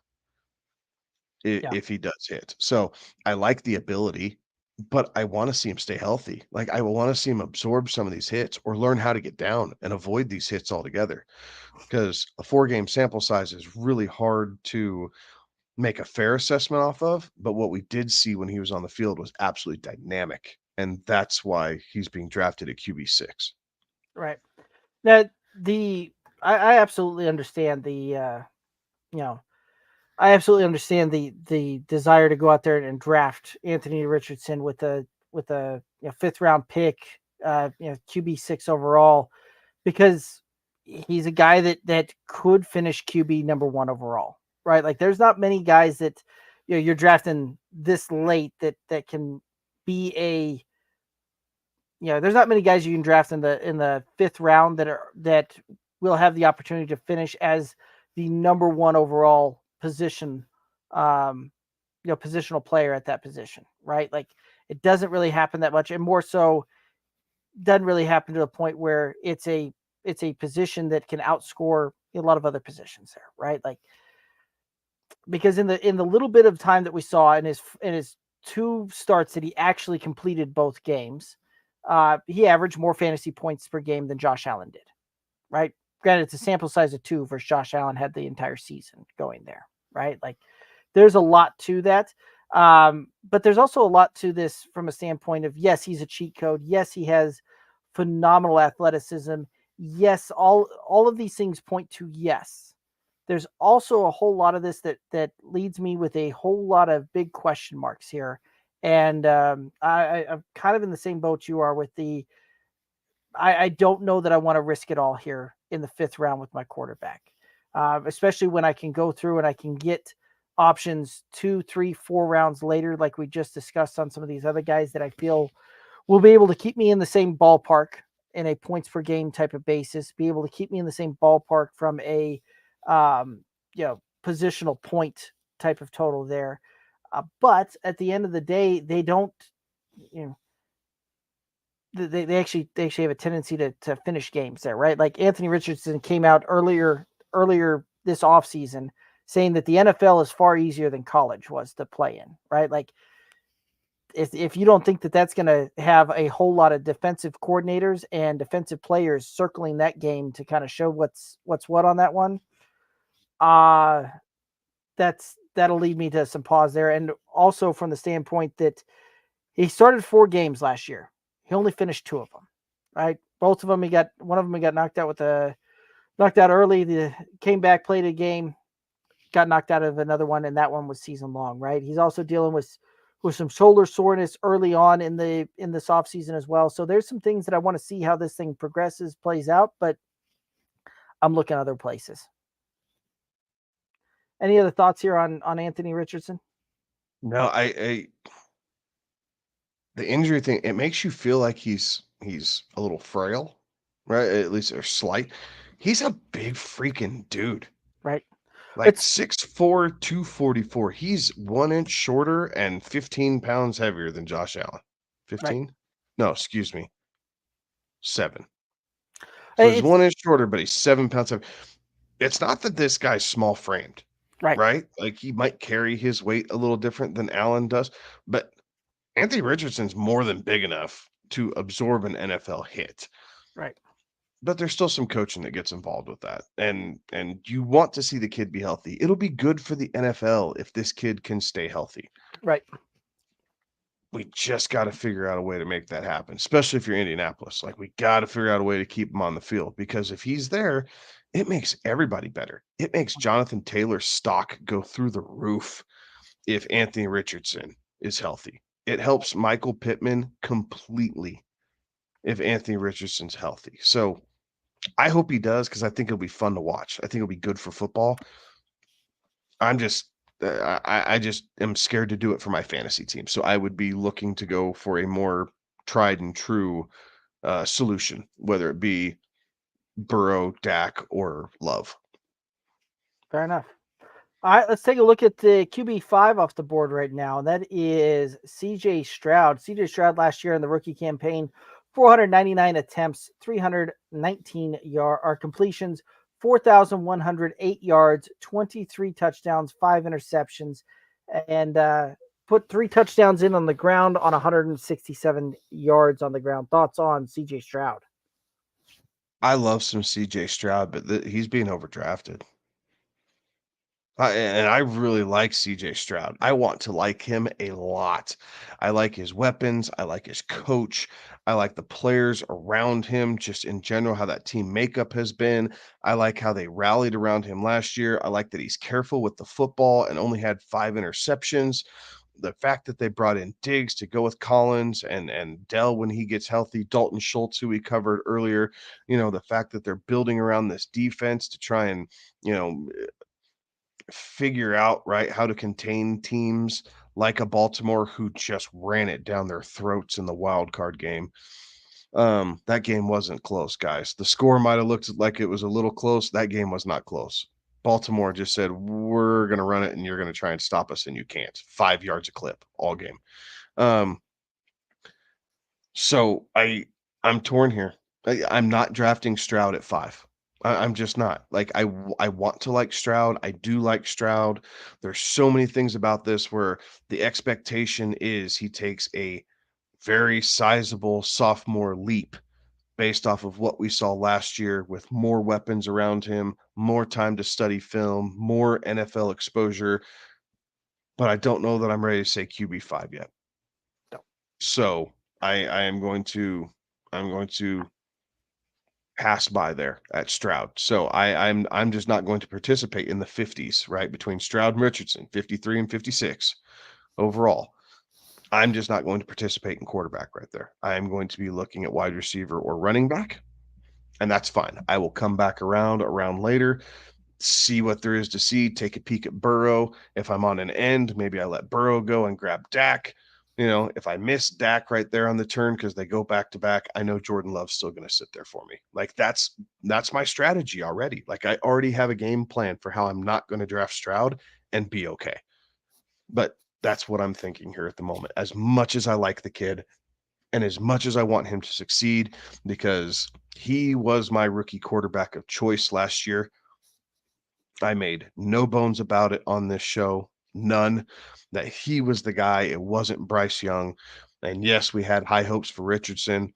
if he does hit. So I like the ability, but I want to see him stay healthy. Like I want to see him absorb some of these hits or learn how to get down and avoid these hits altogether. Because a 4-game sample size is really hard to make a fair assessment off of. But what we did see when he was on the field was absolutely dynamic. And that's why he's being drafted at QB6. Right. Now, I absolutely understand I absolutely understand the desire to go out there and draft Anthony Richardson with a 5th round pick, QB6 overall, because he's a guy that could finish QB number 1 overall, right? Like there's not many guys that you're drafting this late that can be there's not many guys you can draft in the 5th round that will have the opportunity to finish as the number 1 overall position, positional player at that position, right? Like it doesn't really happen that much, and more so doesn't really happen to the point where it's a position that can outscore a lot of other positions there, right? Like because in the little bit of time that we saw in his 2 starts that he actually completed both games, he averaged more fantasy points per game than Josh Allen did, right? Granted, it's a sample size of 2 versus Josh Allen had the entire season going there, right? Like there's a lot to that. But there's also a lot to this from a standpoint of, yes, he's a cheat code. Yes, he has phenomenal athleticism. Yes, all of these things point to yes. There's also a whole lot of this that leads me with a whole lot of big question marks here. And I'm kind of in the same boat you are with I don't know that I want to risk it all here in the 5th round with my quarterback, especially when I can go through and I can get options 2, 3, 4 rounds later, like we just discussed on some of these other guys that I feel will be able to keep me in the same ballpark in a points per game type of basis, be able to keep me in the same ballpark from a positional point type of total there. But at the end of the day, they don't, they actually have a tendency to finish games there, right? Like Anthony Richardson came out earlier this offseason saying that the NFL is far easier than college was to play in, right? Like if you don't think that that's going to have a whole lot of defensive coordinators and defensive players circling that game to kind of show what's what on that one, that'll lead me to some pause there. And also from the standpoint that he started 4 games last year. He only finished 2 of them, right? Both of them, one of them he got knocked out early. Came back, played a game, got knocked out of another one, and that one was season long, right? He's also dealing with some shoulder soreness early on in this offseason as well. So there's some things that I want to see how this thing progresses, plays out, but I'm looking other places. Any other thoughts here on Anthony Richardson? No, the injury thing, it makes you feel like he's a little frail, right? At least or slight. He's a big freaking dude. Right. Like 6'4", 244. He's 1 inch shorter and 15 pounds heavier than Josh Allen. 15? Right. No, excuse me. 7. So he's 1 inch shorter, but he's 7 pounds heavier. It's not that this guy's small framed. Right? Like he might carry his weight a little different than Allen does, but Anthony Richardson's more than big enough to absorb an NFL hit. Right. But there's still some coaching that gets involved with that. And you want to see the kid be healthy. It'll be good for the NFL if this kid can stay healthy. Right. We just got to figure out a way to make that happen, especially if you're Indianapolis. Like we got to figure out a way to keep him on the field because if he's there, it makes everybody better. It makes Jonathan Taylor's stock go through the roof if Anthony Richardson is healthy. It helps Michael Pittman completely if Anthony Richardson's healthy. So I hope he does because I think it'll be fun to watch. I think it'll be good for football. I'm just I just am scared to do it for my fantasy team. So I would be looking to go for a more tried and true solution, whether it be Burrow, Dak, or Love. Fair enough. All right, let's take a look at the QB5 off the board right now. That is CJ Stroud. CJ Stroud last year in the rookie campaign, 499 attempts, 319 completions, 4,108 yards, 23 touchdowns, 5 interceptions, and put 3 touchdowns in on the ground on 167 yards on the ground. Thoughts on CJ Stroud? I love some CJ Stroud, but he's being overdrafted. And I really like CJ Stroud. I want to like him a lot. I like his weapons. I like his coach. I like the players around him, just in general, how that team makeup has been. I like how they rallied around him last year. I like that he's careful with the football and only had 5 interceptions. The fact that they brought in Diggs to go with Collins and Dell when he gets healthy, Dalton Schultz, who we covered earlier, the fact that they're building around this defense to try and, you know, figure out right how to contain teams like a Baltimore who just ran it down their throats in the wild card game. That game wasn't close, guys. The score might have looked like it was a little close. That game was not close. Baltimore just said, we're going to run it and you're going to try and stop us, and you can't. 5 yards a clip all game. So I'm torn here. I'm not drafting Stroud at 5. I'm just not. Like, I want to like Stroud. I do like Stroud. There's so many things about this where the expectation is he takes a very sizable sophomore leap based off of what we saw last year with more weapons around him, more time to study film, more NFL exposure. But I don't know that I'm ready to say QB5 yet. No. So I'm going to pass by there at Stroud. So I'm just not going to participate in the 50s, right? Between Stroud and Richardson, 53 and 56 overall. I'm just not going to participate in quarterback right there. I am going to be looking at wide receiver or running back, and that's fine. I will come back around later, see what there is to see, take a peek at Burrow. If I'm on an end, maybe I let Burrow go and grab Dak. If I miss Dak right there on the turn because they go back to back, I know Jordan Love's still going to sit there for me. Like, that's my strategy already. Like, I already have a game plan for how I'm not going to draft Stroud and be okay. But that's what I'm thinking here at the moment. As much as I like the kid and as much as I want him to succeed, because he was my rookie quarterback of choice last year, I made no bones about it on this show, none, that he was the guy. It wasn't Bryce Young. And yes, we had high hopes for Richardson.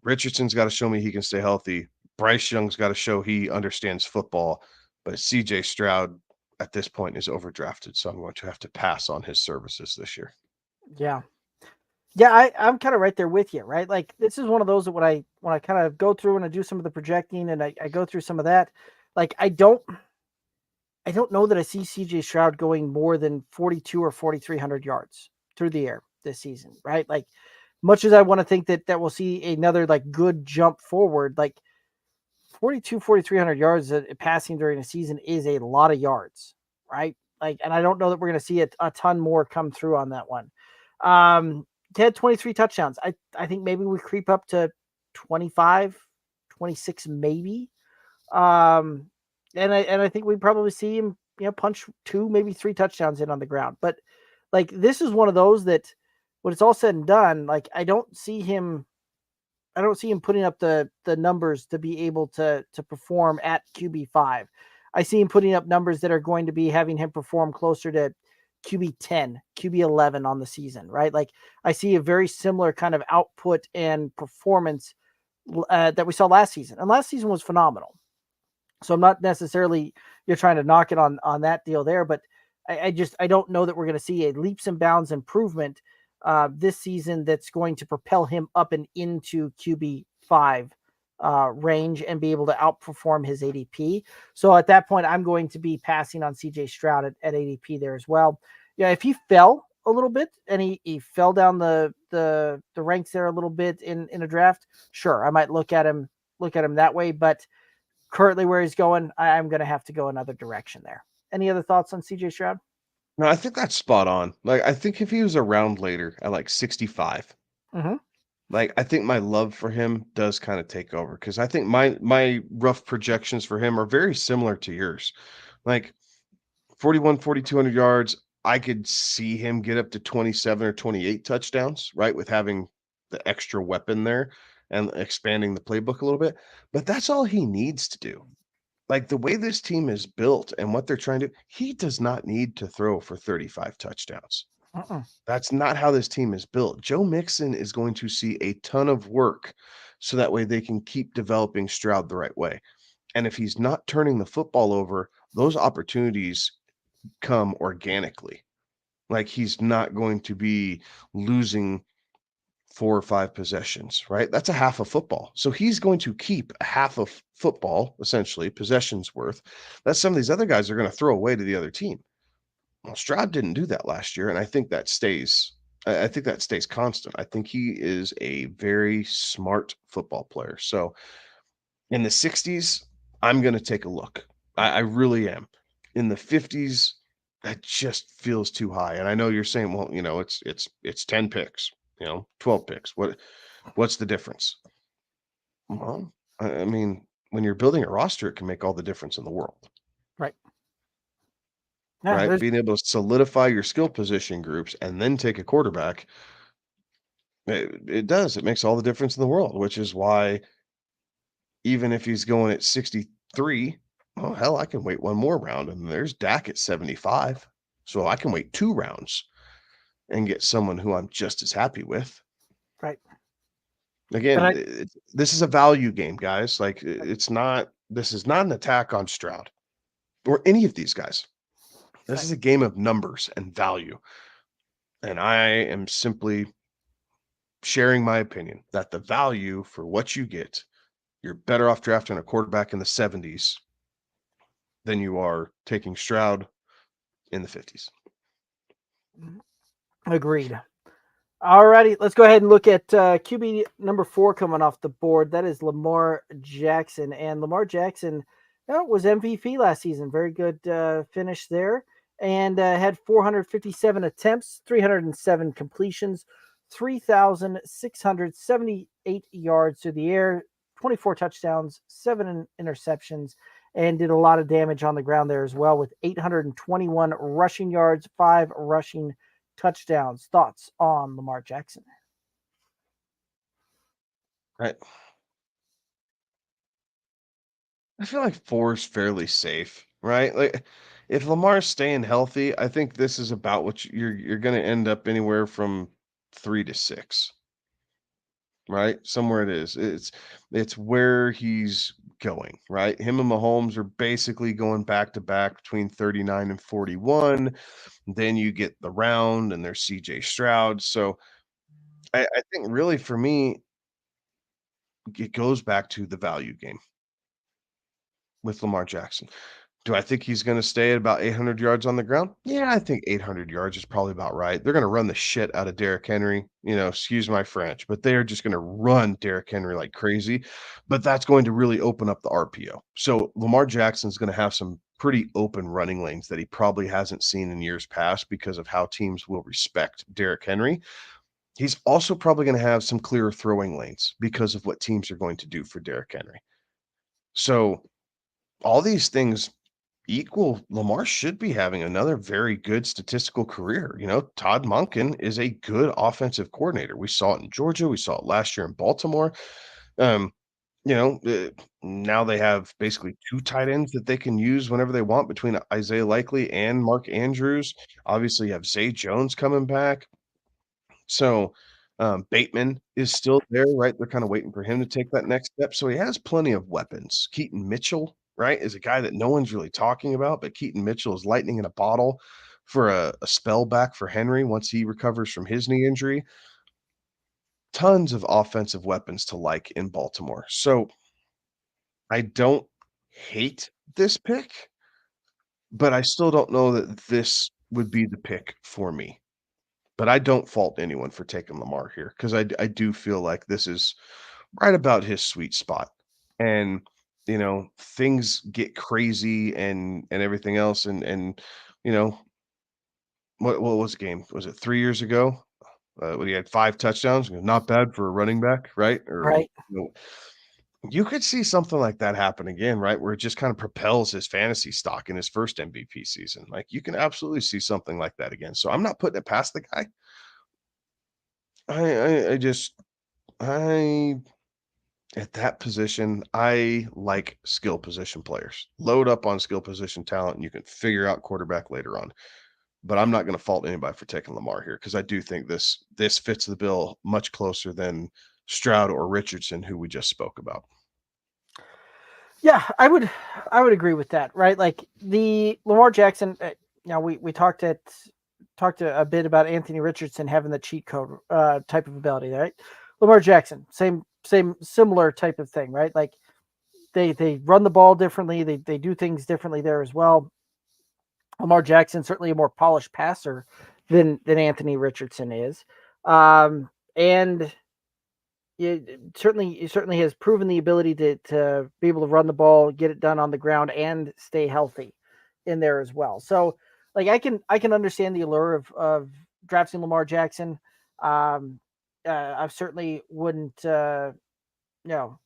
Richardson's got to show me he can stay healthy. Bryce Young's got to show he understands football. But CJ Stroud at this point is overdrafted, so I'm going to have to pass on his services this year. Yeah. Yeah, I'm kind of right there with you, right? Like, this is one of those that when I kind of go through and I do some of the projecting and I go through some of that, like, I don't know that I see CJ Stroud going more than 42 or 4,300 yards through the air this season, right? Like, much as I want to think that we'll see another like good jump forward, like 42, 4,300 yards passing during a season is a lot of yards, right? Like, and I don't know that we're going to see a ton more come through on that one. He had 23 touchdowns. I think maybe we creep up to 25, 26, maybe. And I think we probably see him, punch 2, maybe 3 touchdowns in on the ground. But like, this is one of those that when it's all said and done, like, I don't see him putting up the numbers to be able to perform at QB5. I see him putting up numbers that are going to be having him perform closer to QB 10, QB 11 on the season, right? Like, I see a very similar kind of output and performance that we saw last season. And last season was phenomenal. So I'm not necessarily you're trying to knock it on that deal there, but I don't know that we're going to see a leaps and bounds improvement this season that's going to propel him up and into QB5 range and be able to outperform his ADP. So at that point, I'm going to be passing on CJ Stroud at ADP there as well. Yeah, if he fell a little bit and he fell down the ranks there a little bit in a draft, sure, I might look at him that way, but currently where he's going, I'm going to have to go another direction there. Any other thoughts on CJ Stroud? No, I think that's spot on. Like, I think if he was around later at like 65, like, I think my love for him does kind of take over, because I think my rough projections for him are very similar to yours. Like 41, 4,200 yards. I could see him get up to 27 or 28 touchdowns, right? With having the extra weapon there and expanding the playbook a little bit. But that's all he needs to do. like the way this team is built and what they're trying to, he does not need to throw for 35 touchdowns. Uh-uh. That's not how this team is built. Joe Mixon is going to see a ton of work so that way they can keep developing Stroud the right way. And if he's not turning the football over, those opportunities come organically. Like he's not going to be losing 4 or 5 possessions, right? That's a half of football. So he's going to keep a half of football, essentially, possessions worth. That some of these other guys are going to throw away to the other team. Well, Stroud didn't do that last year, and I think that stays. I think that stays constant. I think he is a very smart football player. So in the 60s, I'm going to take a look. I really am. In the 50s, that just feels too high. And I know you're saying, well, it's 10 picks, 12 picks. What's the difference? Well, I mean, when you're building a roster, it can make all the difference in the world. Right. Yeah, Right? Being able to solidify your skill position groups and then take a quarterback, it does. It makes all the difference in the world, which is why even if he's going at 63, oh, hell, I can wait one more round. And there's Dak at 75. So I can wait 2 rounds and get someone who I'm just as happy with. right. Again, this is a value game, guys. Like, this is not an attack on Stroud or any of these guys. This is a game of numbers and value. And I am simply sharing my opinion that the value for what you get, you're better off drafting a quarterback in the 70s than you are taking Stroud in the 50s. Agreed. All righty, let's go ahead and look at QB number 4 coming off the board. That is Lamar Jackson. And Lamar Jackson was MVP last season. Very good finish there. And had 457 attempts, 307 completions, 3,678 yards through the air, 24 touchdowns, 7 interceptions, and did a lot of damage on the ground there as well with 821 rushing yards, 5 rushing touchdowns. Thoughts on Lamar Jackson? Right. I feel like 4 is fairly safe, right? Like if Lamar's staying healthy, I think this is about what you're going to end up anywhere from 3 to 6. Right? Somewhere it is. It's where he's going, right? Him and Mahomes are basically going back to back between 39 and 41. Then you get the round and there's CJ Stroud. So I think really for me, it goes back to the value game with Lamar Jackson. Do I think he's going to stay at about 800 yards on the ground? Yeah, I think 800 yards is probably about right. They're going to run the shit out of Derrick Henry. Excuse my French, but they are just going to run Derrick Henry like crazy. But that's going to really open up the RPO. So Lamar Jackson's going to have some pretty open running lanes that he probably hasn't seen in years past because of how teams will respect Derrick Henry. He's also probably going to have some clearer throwing lanes because of what teams are going to do for Derrick Henry. So all these things equal, Lamar should be having another very good statistical career. Todd Monken is a good offensive coordinator. We saw it in Georgia. We saw it last year in Baltimore. Um, now they have basically 2 tight ends that they can use whenever they want between Isaiah Likely and Mark Andrews. Obviously, you have Zay Jones coming back. So Bateman is still there, right? They're kind of waiting for him to take that next step. So he has plenty of weapons. Keaton Mitchell, right, is a guy that no one's really talking about, but Keaton Mitchell is lightning in a bottle for a spell back for Henry once he recovers from his knee injury. Tons of offensive weapons to like in Baltimore. So I don't hate this pick, but I still don't know that this would be the pick for me. But I don't fault anyone for taking Lamar here because I do feel like this is right about his sweet spot. And, things get crazy and everything else. And you know, what was the game? Was it 3 years ago? When he had 5 touchdowns, not bad for a running back, right? Or, Right. you could see something like that happen again, right? Where it just kind of propels his fantasy stock in his first MVP season. Like you can absolutely see something like that again. So I'm not putting it past the guy. I at that position, I like skill position players. Load up on skill position talent, and you can figure out quarterback later on. But I'm not going to fault anybody for taking Lamar here because I do think this fits the bill much closer than Stroud or Richardson, who we just spoke about. Yeah, I would agree with that, right? Like the Lamar Jackson. We talked a bit about Anthony Richardson having the cheat code type of ability, right? Lamar Jackson, same similar type of thing, right? Like they run the ball differently, they do things differently there as well. Lamar Jackson certainly a more polished passer than Anthony Richardson is, and it certainly has proven the ability to be able to run the ball, get it done on the ground, and stay healthy in there as well. So, like I can understand the allure of drafting Lamar Jackson. I certainly you know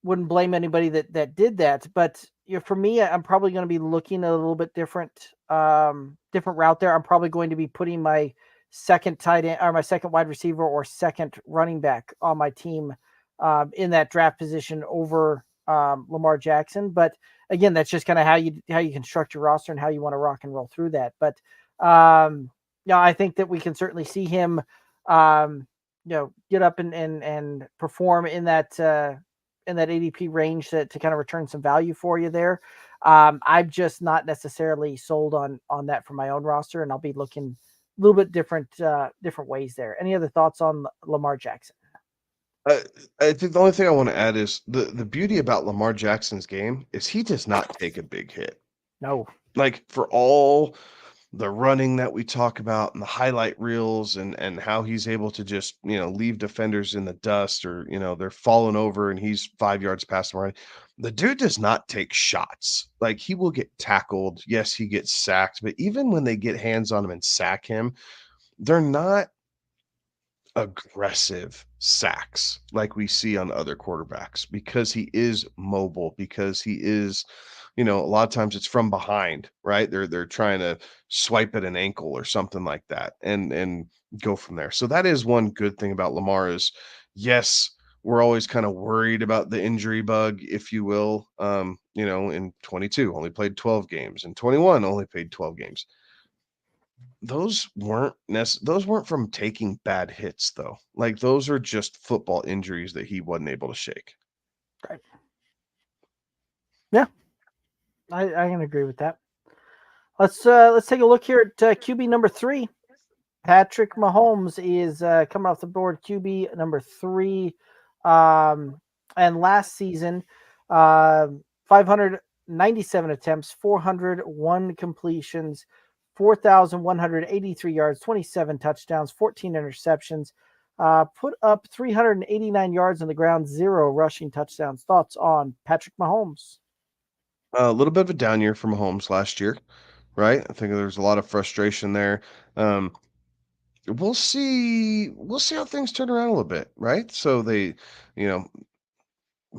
wouldn't blame anybody that did that. But for me, I'm probably going to be looking a little bit different route there. I'm probably going to be putting my second tight end or my second wide receiver or second running back on my team in that draft position over Lamar Jackson. But again, that's just kind of how you construct your roster and how you want to rock and roll through that. But I think that we can certainly see him get up and perform in that ADP range to kind of return some value for you there. I'm just not necessarily sold on that for my own roster, and I'll be looking a little bit different ways there. Any other thoughts on Lamar Jackson? I, I think the only thing I want to add is the beauty about Lamar Jackson's game is he does not take a big hit. No. Like for all the running that we talk about and the highlight reels and how he's able to just, leave defenders in the dust or, they're falling over and he's 5 yards past them already. The dude does not take shots. Like he will get tackled. Yes, he gets sacked, but even when they get hands on him and sack him, they're not aggressive sacks like we see on other quarterbacks because he is mobile, because he is, a lot of times it's from behind, right? They're trying to swipe at an ankle or something like that and go from there. So that is one good thing about Lamar is yes, we're always kind of worried about the injury bug, if you will. In 22 only played 12 games, and 21 only played 12 games. Those weren't from taking bad hits though. Like those are just football injuries that he wasn't able to shake. Right. Yeah, I can agree with that. Let's take a look here at QB number 3. Patrick Mahomes is coming off the board, QB number 3. And last season, 597 attempts, 401 completions, 4,183 yards, 27 touchdowns, 14 interceptions, put up 389 yards on the ground, 0 rushing touchdowns. Thoughts on Patrick Mahomes? A little bit of a down year for Mahomes last year, right? I think there's a lot of frustration there. Um, we'll see how things turn around a little bit, right? So they, you know,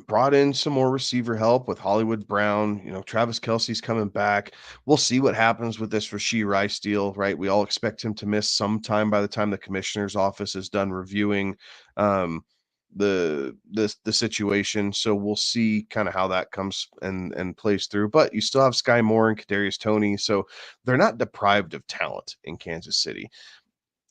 brought in some more receiver help with Hollywood Brown. Travis Kelsey's coming back. We'll see what happens with this Rashee Rice deal, right? We all expect him to miss some time by the time the commissioner's office is done reviewing um, the situation. So we'll see kind of how that comes and plays through. But you still have Sky Moore and Kadarius Toney, so they're not deprived of talent in Kansas City.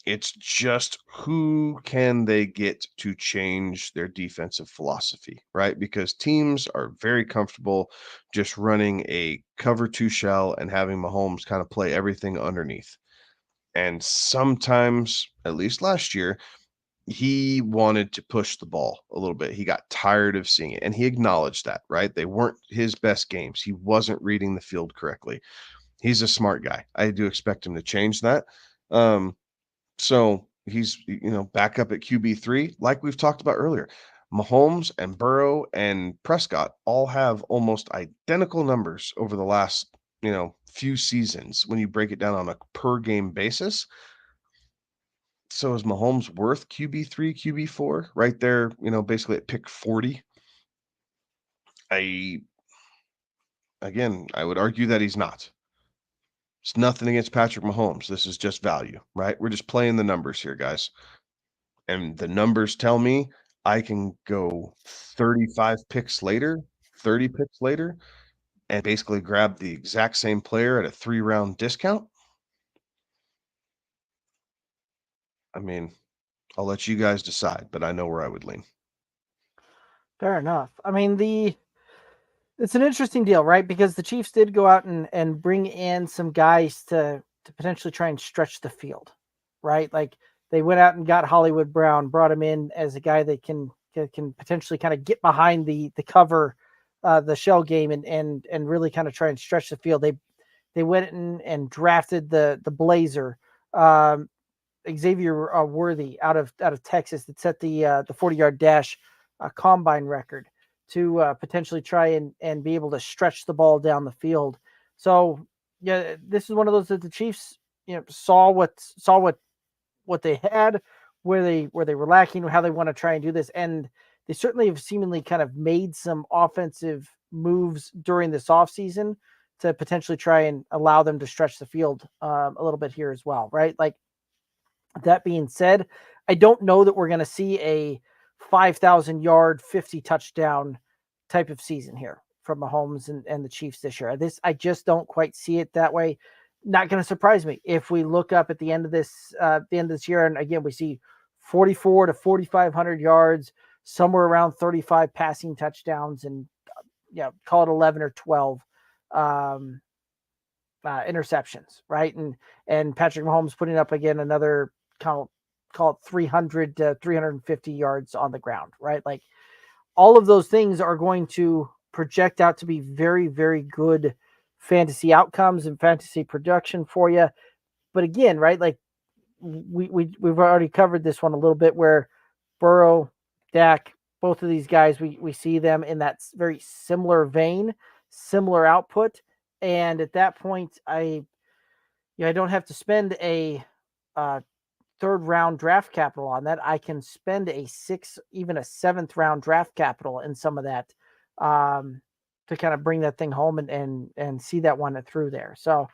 It's just who can they get to change their defensive philosophy, right? Because teams are very comfortable just running a cover 2 shell and having Mahomes kind of play everything underneath. And sometimes, at least last year, he wanted to push the ball a little bit. He got tired of seeing it, and he acknowledged that, right? They weren't his best games. He wasn't reading the field correctly. He's a smart guy. I do expect him to change that. So he's, back up at QB3, like we've talked about earlier. Mahomes and Burrow and Prescott all have almost identical numbers over the last, few seasons when you break it down on a per game basis. So is Mahomes worth QB3, QB4 right there, basically at pick 40? I would argue that he's not. It's nothing against Patrick Mahomes. This is just value, right? We're just playing the numbers here, guys. And the numbers tell me I can go 35 picks later, 30 picks later, and basically grab the exact same player at a 3-round discount. I mean, I'll let you guys decide, but I know where I would lean. Fair enough. I mean, it's an interesting deal, right? Because the Chiefs did go out and bring in some guys to potentially try and stretch the field, right? Like they went out and got Hollywood Brown, brought him in as a guy that can potentially kind of get behind the cover, the shell game, and really kind of try and stretch the field. They went in and drafted the Blazer, Xavier Worthy out of Texas that set the 40-yard dash combine record to potentially try and be able to stretch the ball down the field. So yeah, this is one of those that the Chiefs saw what they had, where they were lacking, how they want to try and do this, and they certainly have seemingly kind of made some offensive moves during this offseason to potentially try and allow them to stretch the field a little bit here as well, right? Like that being said, I don't know that we're going to see a 5,000 yard, 50 touchdown type of season here from Mahomes and the Chiefs this year. I just don't quite see it that way. Not going to surprise me if we look up at the end of this year, and again we see 44 to 4,500 yards, somewhere around 35 passing touchdowns, and call it 11 or 12 interceptions, right? And Patrick Mahomes putting up again another call it 300 to 350 yards on the ground, right? Like all of those things are going to project out to be very, very good fantasy outcomes and fantasy production for you. But again, right, like we've already covered this one a little bit, where Burrow, Dak, both of these guys, we see them in that very similar vein, similar output. And at that point, I don't have to spend a third round draft capital on that. I can spend a 6th, even a 7th round draft capital in some of that to kind of bring that thing home and see that one through there. So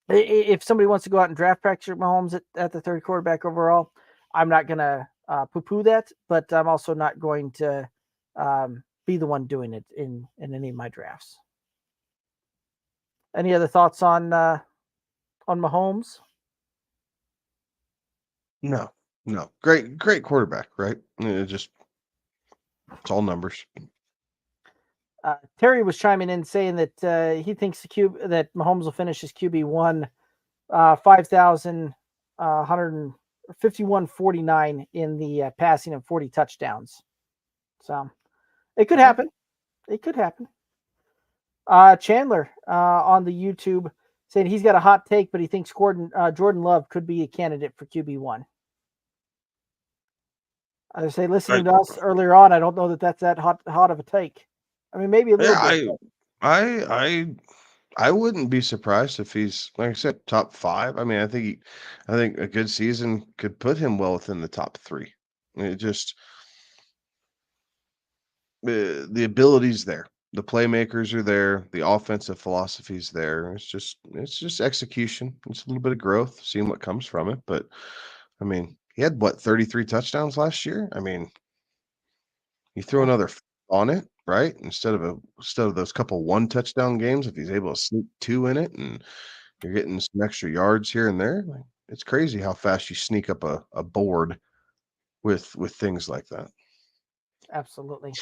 if somebody wants to go out and draft Patrick Mahomes at the third quarterback overall, I'm not going to poo-poo that, but I'm also not going to be the one doing it in any of my drafts. Any other thoughts on Mahomes? No. Great quarterback, right? It's all numbers. Terry was chiming in saying that he thinks that Mahomes will finish his QB1 5,151.49 in the passing and 40 touchdowns. So it could happen. It could happen. Chandler on the YouTube saying he's got a hot take, but he thinks Jordan Love could be a candidate for QB1. I say, listening to us earlier on, I don't know that that's that hot of a take. I mean, maybe a little bit. I wouldn't be surprised if he's, like I said, top 5. I mean, I think a good season could put him well within the top 3. It just the ability's there. The playmakers are there. The offensive philosophy's there. It's just execution. It's a little bit of growth, seeing what comes from it. But I mean, he had 33 touchdowns last year. I mean, you throw another on it, right? Instead of those couple 1 touchdown games, if he's able to sneak 2 in it, and you're getting some extra yards here and there, like, it's crazy how fast you sneak up a board with things like that. Absolutely.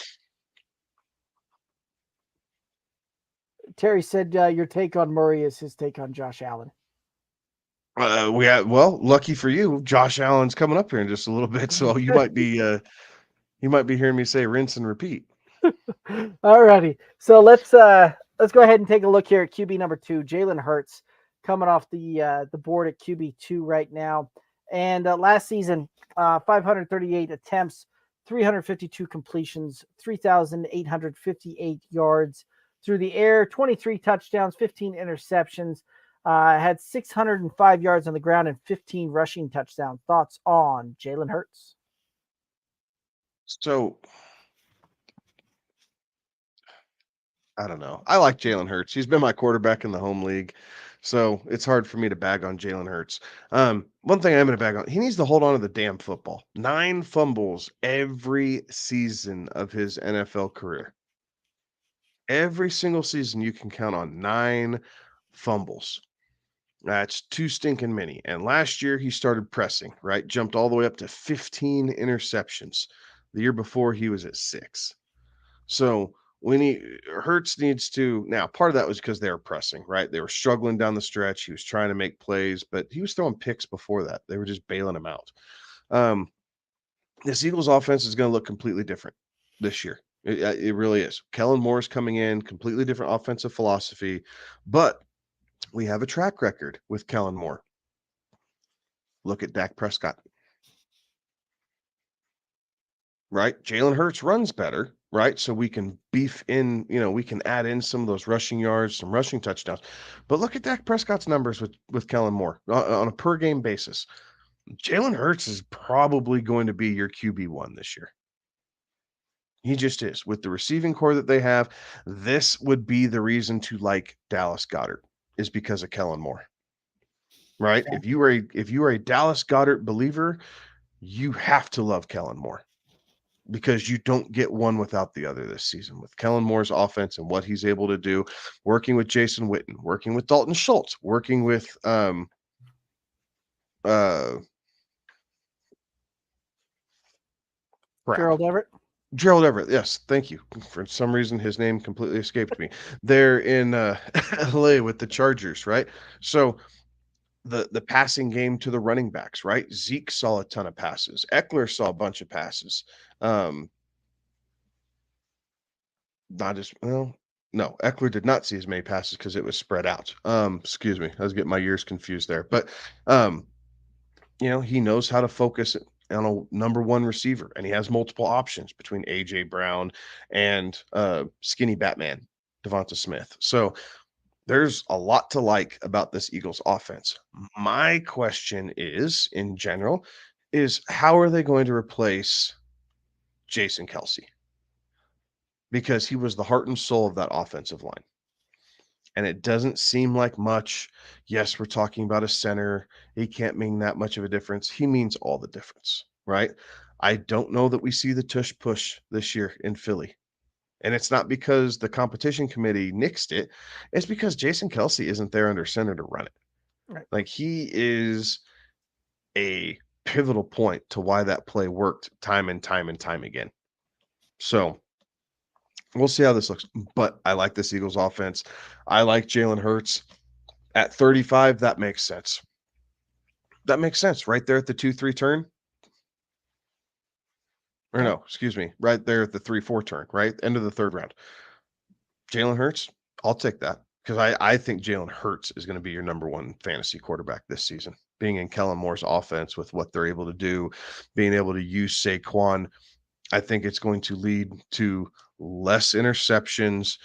Terry said your take on Murray is his take on Josh Allen. Lucky for you, Josh Allen's coming up here in just a little bit, so you might be hearing me say rinse and repeat. All righty. So let's go ahead and take a look here at QB number 2, Jalen Hurts, coming off the board at QB2 right now. And last season, 538 attempts, 352 completions, 3,858 yards through the air, 23 touchdowns, 15 interceptions, had 605 yards on the ground and 15 rushing touchdowns. Thoughts on Jalen Hurts? So I don't know. I like Jalen Hurts. He's been my quarterback in the home league So it's hard for me to bag on Jalen Hurts. One thing I'm going to bag on, he needs to hold on to the damn football. 9 fumbles every season of his NFL career. Every single season you can count on 9 fumbles. That's too stinking many. And last year he started pressing, right? Jumped all the way up to 15 interceptions. The year before he was at 6. So when Hurts needs to now, part of that was because they were pressing, right? They were struggling down the stretch. He was trying to make plays, but he was throwing picks before that. They were just bailing him out. Um, this Eagles offense is going to look completely different this year. It really is. Kellen Moore's coming in, completely different offensive philosophy, but we have a track record with Kellen Moore. Look at Dak Prescott, right? Jalen Hurts runs better, right? So we can beef in, we can add in some of those rushing yards, some rushing touchdowns. But look at Dak Prescott's numbers with Kellen Moore on a per game basis. Jalen Hurts is probably going to be your QB1 this year. He just is. With the receiving core that they have, this would be the reason to like Dallas Goedert, is because of Kellen Moore. Right? Yeah. If you are a Dallas Goedert believer, you have to love Kellen Moore, because you don't get one without the other this season with Kellen Moore's offense and what he's able to do, working with Jason Witten, working with Dalton Schultz, working with Gerald Everett. Gerald Everett. Yes, thank you. For some reason, his name completely escaped me. They're in LA with the Chargers, right? So the passing game to the running backs, right? Zeke saw a ton of passes. Eckler saw a bunch of passes. Not as well. No, Eckler did not see as many passes because it was spread out. Excuse me, I was getting my years confused there. But he knows how to focus on a number one receiver, and he has multiple options between AJ Brown and skinny Batman, Devonta Smith. So there's a lot to like about this Eagles offense. My question is, in general, is how are they going to replace Jason Kelsey? Because he was the heart and soul of that offensive line. And it doesn't seem like much. Yes, we're talking about a center. He can't mean that much of a difference. He means all the difference, right? I don't know that we see the tush push this year in Philly. And it's not because the competition committee nixed it. It's because Jason Kelsey isn't there under center to run it. Right. Like, he is a pivotal point to why that play worked time and time and time again. So we'll see how this looks, but I like this Eagles offense. I like Jalen Hurts at 35. That makes sense. That makes sense right there at the 2-3 turn. Or no, excuse me, right there at the 3-4 turn, right? End of the third round. Jalen Hurts, I'll take that, because I think Jalen Hurts is going to be your number one fantasy quarterback this season. Being in Kellen Moore's offense with what they're able to do, being able to use Saquon, I think it's going to lead to less interceptions.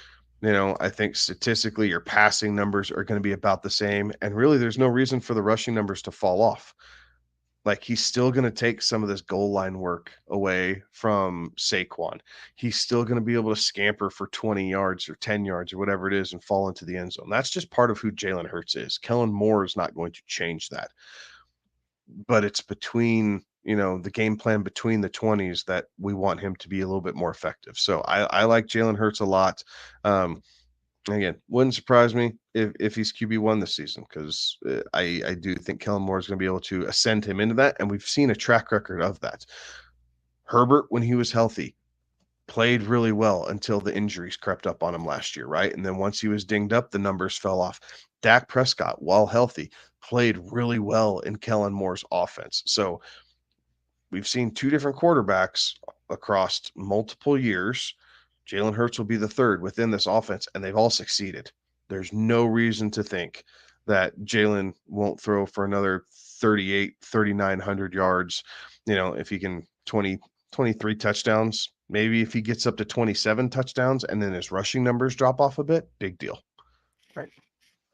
I think statistically your passing numbers are going to be about the same. And really, there's no reason for the rushing numbers to fall off. Like, he's still going to take some of this goal line work away from Saquon. He's still going to be able to scamper for 20 yards or 10 yards or whatever it is and fall into the end zone. That's just part of who Jalen Hurts is. Kellen Moore is not going to change that. But it's between the game plan between the 20s that we want him to be a little bit more effective. So I like Jalen Hurts a lot. Again, wouldn't surprise me if he's QB1 this season, because I do think Kellen Moore is going to be able to ascend him into that, and we've seen a track record of that. Herbert, when he was healthy, played really well until the injuries crept up on him last year, right? And then once he was dinged up, the numbers fell off. Dak Prescott, while healthy, played really well in Kellen Moore's offense. So we've seen 2 different quarterbacks across multiple years. Jalen Hurts will be the third within this offense, and they've all succeeded. There's no reason to think that Jalen won't throw for another 3,900 yards. If he can 23 touchdowns, maybe if he gets up to 27 touchdowns and then his rushing numbers drop off a bit, big deal. Right.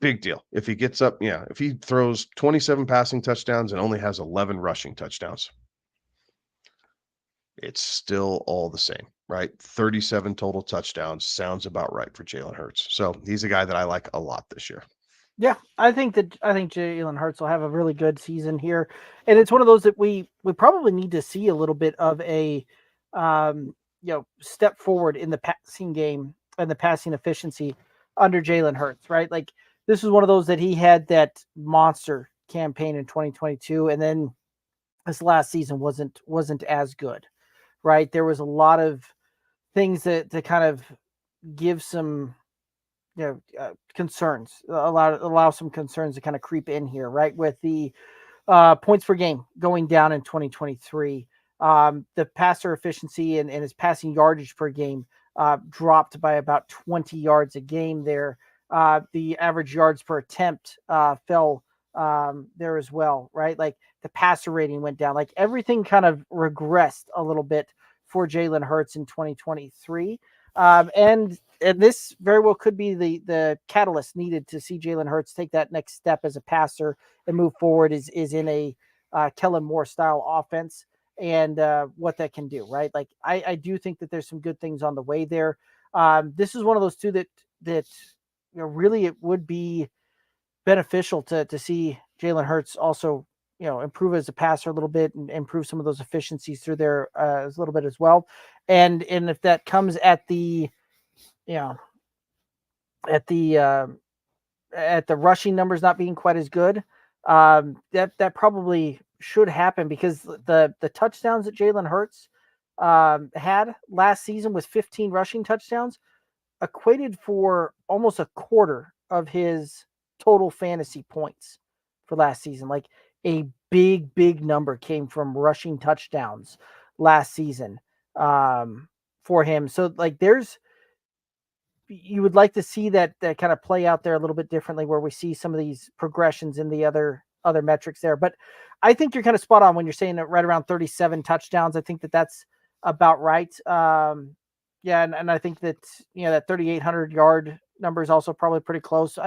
Big deal. If he gets up, if he throws 27 passing touchdowns and only has 11 rushing touchdowns, it's still all the same, right? 37 total touchdowns sounds about right for Jalen Hurts. So he's a guy that I like a lot this year. Yeah, I think Jalen Hurts will have a really good season here, and it's one of those that we probably need to see a little bit of a step forward in the passing game and the passing efficiency under Jalen Hurts, right? Like this is one of those that he had that monster campaign in 2022, and then this last season wasn't as good, right? There was a lot of things that to kind of give some concerns, allow some concerns to kind of creep in here, right? With the points per game going down in 2023, the passer efficiency and his passing yardage per game dropped by about 20 yards a game there. The average yards per attempt fell there as well, right? Like the passer rating went down, like everything kind of regressed a little bit for Jalen Hurts in 2023. And this very well could be the catalyst needed to see Jalen Hurts take that next step as a passer and move forward is in a Kellen Moore style offense and what that can do, right? Like I do think that there's some good things on the way there. This is one of those two that really it would be beneficial to see Jalen Hurts also improve as a passer a little bit and improve some of those efficiencies through there a little bit as well. And if that comes at the you know at the rushing numbers not being quite as good, that probably should happen because the touchdowns that Jalen Hurts had last season with 15 rushing touchdowns equated for almost a quarter of his total fantasy points for last season. Like a big number came from rushing touchdowns last season for him. So like you would like to see that kind of play out there a little bit differently where we see some of these progressions in the other metrics there. But I think you're kind of spot on when you're saying that right around 37 touchdowns. I think that that's about right. Yeah, and I think that that 3,800 yard number is also probably pretty close.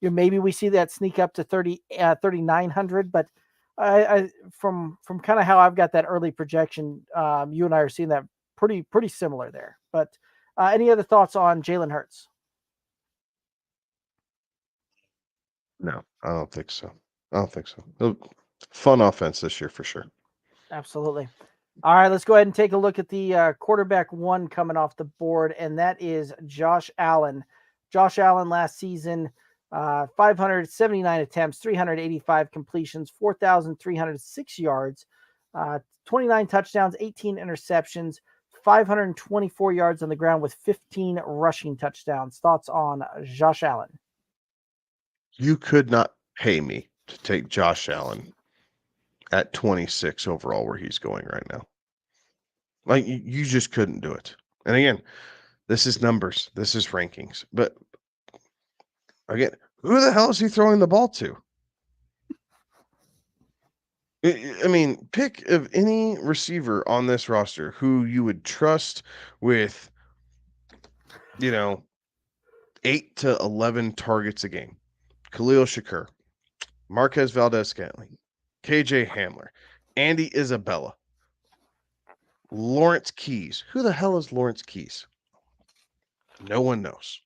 Maybe we see that sneak up to 3,900, but I from kind of how I've got that early projection, you and I are seeing that pretty similar there. But any other thoughts on Jalen Hurts? No, I don't think so. Fun offense this year for sure. Absolutely. All right, let's go ahead and take a look at the quarterback one coming off the board, and that is Josh Allen. Josh Allen last season, 579 attempts, 385 completions, 4,306 yards, 29 touchdowns, 18 interceptions, 524 yards on the ground with 15 rushing touchdowns. Thoughts on Josh Allen? You could not pay me to take Josh Allen at 26 overall where he's going right now. Like you just couldn't do it. And again, this is numbers, this is rankings. But again, who the hell is he throwing the ball to? I mean, pick of any receiver on this roster who you would trust with, 8 to 11 targets a game. Khalil Shakur, Marquez Valdez-Scantling, KJ Hamler, Andy Isabella, Lawrence Keys. Who the hell is Lawrence Keys? No one knows.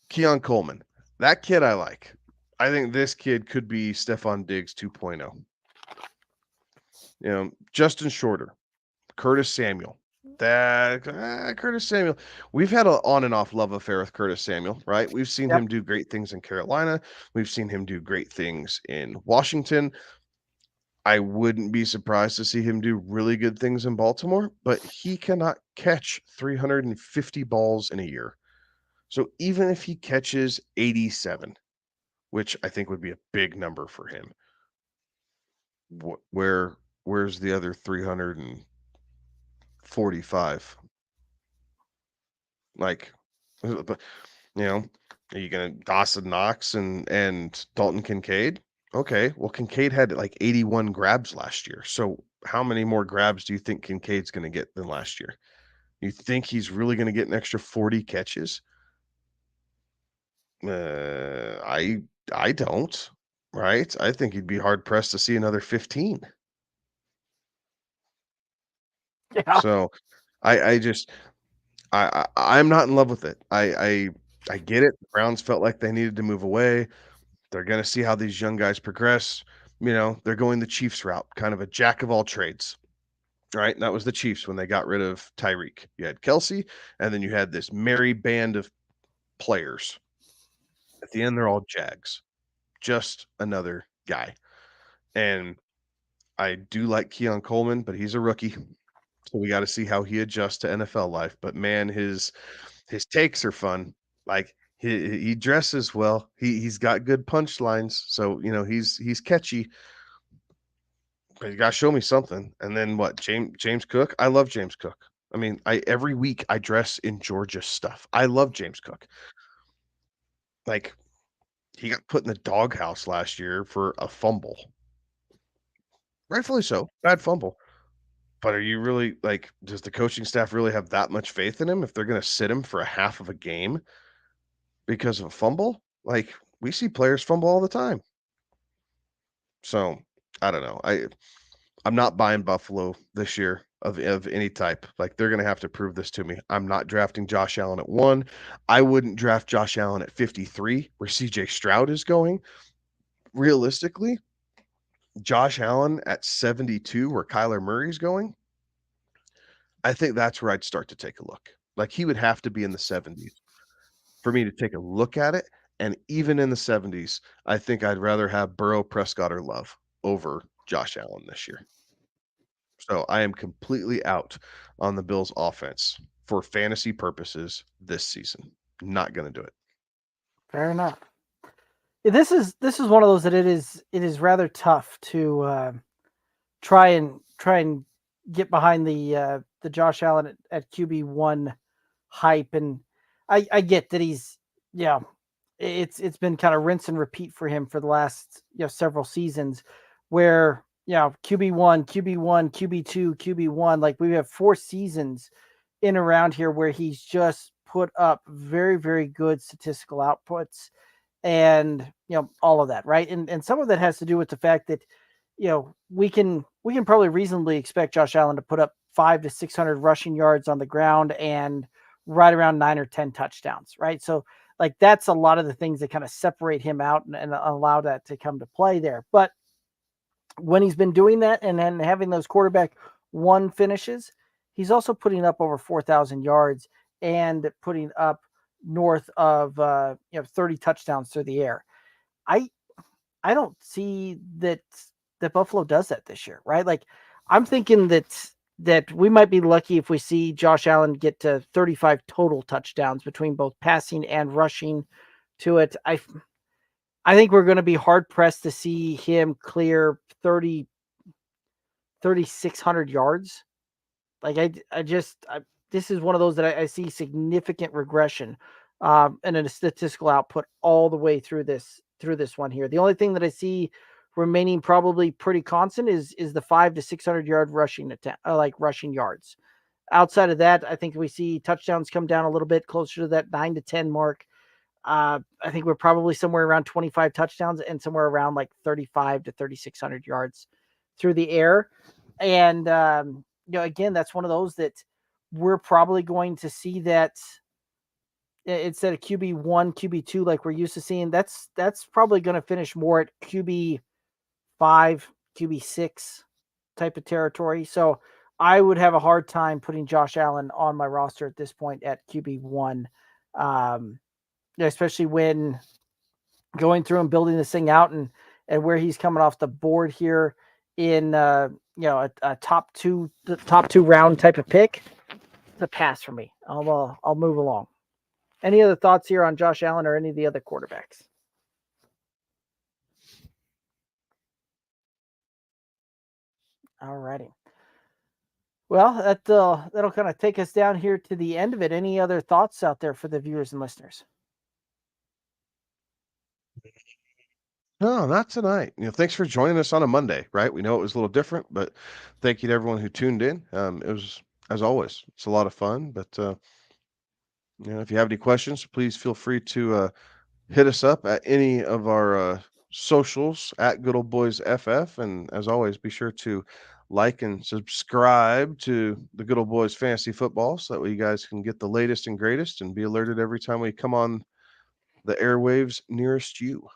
Keon Coleman. That kid I like. I think this kid could be Stephon Diggs 2.0. Justin Shorter, Curtis Samuel. Curtis Samuel. We've had an on and off love affair with Curtis Samuel, right? We've seen him do great things in Carolina. We've seen him do great things in Washington. I wouldn't be surprised to see him do really good things in Baltimore, but he cannot catch 350 balls in a year. So even if he catches 87, which I think would be a big number for him, where's the other 345? Like, are you gonna Dawson Knox and Dalton Kincaid? Okay, well Kincaid had like 81 grabs last year. So how many more grabs do you think Kincaid's gonna get than last year? You think he's really gonna get an extra 40 catches? I don't, right? I think he'd be hard pressed to see another 15. Yeah. So I'm not in love with it. I get it. The Browns felt like they needed to move away. They're going to see how these young guys progress. They're going the Chiefs route, kind of a jack of all trades. Right? And that was the Chiefs when they got rid of Tyreek. You had Kelsey, and then you had this merry band of players. At the end, they're all Jags. Just another guy. And I do like Keon Coleman, but he's a rookie. So we got to see how he adjusts to NFL life. But man, his takes are fun. Like he dresses well. He's got good punchlines. So he's catchy. But you gotta show me something. And then what? James Cook. I love James Cook. I mean, I every week I dress in Georgia stuff. I love James Cook. Like he got put in the doghouse last year for a fumble. Rightfully so. Bad fumble. But are you really like, does the coaching staff really have that much faith in him if they're gonna sit him for a half of a game because of a fumble? Like, we see players fumble all the time. So I don't know. I'm not buying Buffalo this year of any type. Like, they're gonna have to prove this to me. I'm not drafting Josh Allen at 1. I wouldn't draft Josh Allen at 53, where CJ Stroud is going. Realistically, Josh Allen at 72, where Kyler Murray's going, I think that's where I'd start to take a look. Like, he would have to be in the 70s for me to take a look at it, and even in the 70s, I think I'd rather have Burrow, Prescott, or Love over Josh Allen this year. So I am completely out on the Bills' offense for fantasy purposes this season. Not gonna do it. Fair enough. Yeah, this is one of those that it is rather tough to try and get behind the Josh Allen at QB1 hype, and I get that he's it's been kind of rinse and repeat for him for the last several seasons, where QB1, QB1, QB2, QB1, like we have 4 seasons in around here where he's just put up very, very good statistical outputs, and all of that, right? And some of that has to do with the fact that we can probably reasonably expect Josh Allen to put up 500 to 600 rushing yards on the ground and right around 9 or 10 touchdowns, right? So like that's a lot of the things that kind of separate him out and allow that to come to play there. But when he's been doing that and then having those quarterback 1 finishes, he's also putting up over 4,000 yards and putting up north of 30 touchdowns through the air. I I don't see that Buffalo does that this year, right? Like I'm thinking that we might be lucky if we see Josh Allen get to 35 total touchdowns between both passing and rushing to it. I think we're going to be hard pressed to see him clear 3,600 yards. Like this is one of those that I see significant regression and a statistical output all the way through this one here. The only thing that I see remaining probably pretty constant is the 500 to 600 yard rushing attempt, like rushing yards. Outside of that, I think we see touchdowns come down a little bit closer to that 9 to 10 mark. I think we're probably somewhere around 25 touchdowns and somewhere around like 35 to 3,600 yards through the air. And again, that's one of those that we're probably going to see that instead of QB1, QB2, like we're used to seeing. That's probably going to finish more at QB5, QB6 type of territory. So I would have a hard time putting Josh Allen on my roster at this point at QB1, especially when going through and building this thing out and where he's coming off the board here in a top two round type of pick. It's a pass for me. I'll move along. Any other thoughts here on Josh Allen or any of the other quarterbacks? All righty. Well, that'll kind of take us down here to the end of it. Any other thoughts out there for the viewers and listeners? No, not tonight. Thanks for joining us on a Monday, right? We know it was a little different, but thank you to everyone who tuned in. It was, as always, it's a lot of fun. But if you have any questions, please feel free to hit us up at any of our socials at Good Old Boys FF. And as always, be sure to like and subscribe to the Good Old Boys Fantasy Football so that way you guys can get the latest and greatest and be alerted every time we come on the airwaves nearest you.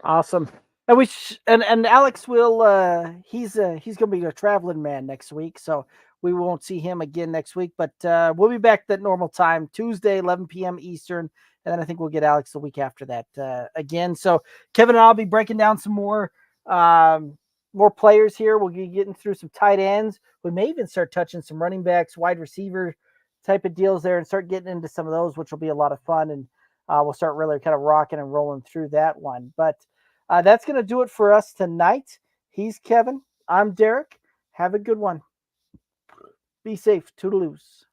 Awesome. And and Alex will he's gonna be a traveling man next week, so we won't see him again next week. But we'll be back at normal time, Tuesday, 11 p.m. Eastern, and then I think we'll get Alex the week after that again. So Kevin and I'll be breaking down some more players here. We'll be getting through some tight ends. We may even start touching some running backs, wide receiver type of deals there, and start getting into some of those, which will be a lot of fun. And we'll start really kind of rocking and rolling through that one. But that's going to do it for us tonight. He's Kevin. I'm Derek. Have a good one. Be safe. Toodaloos.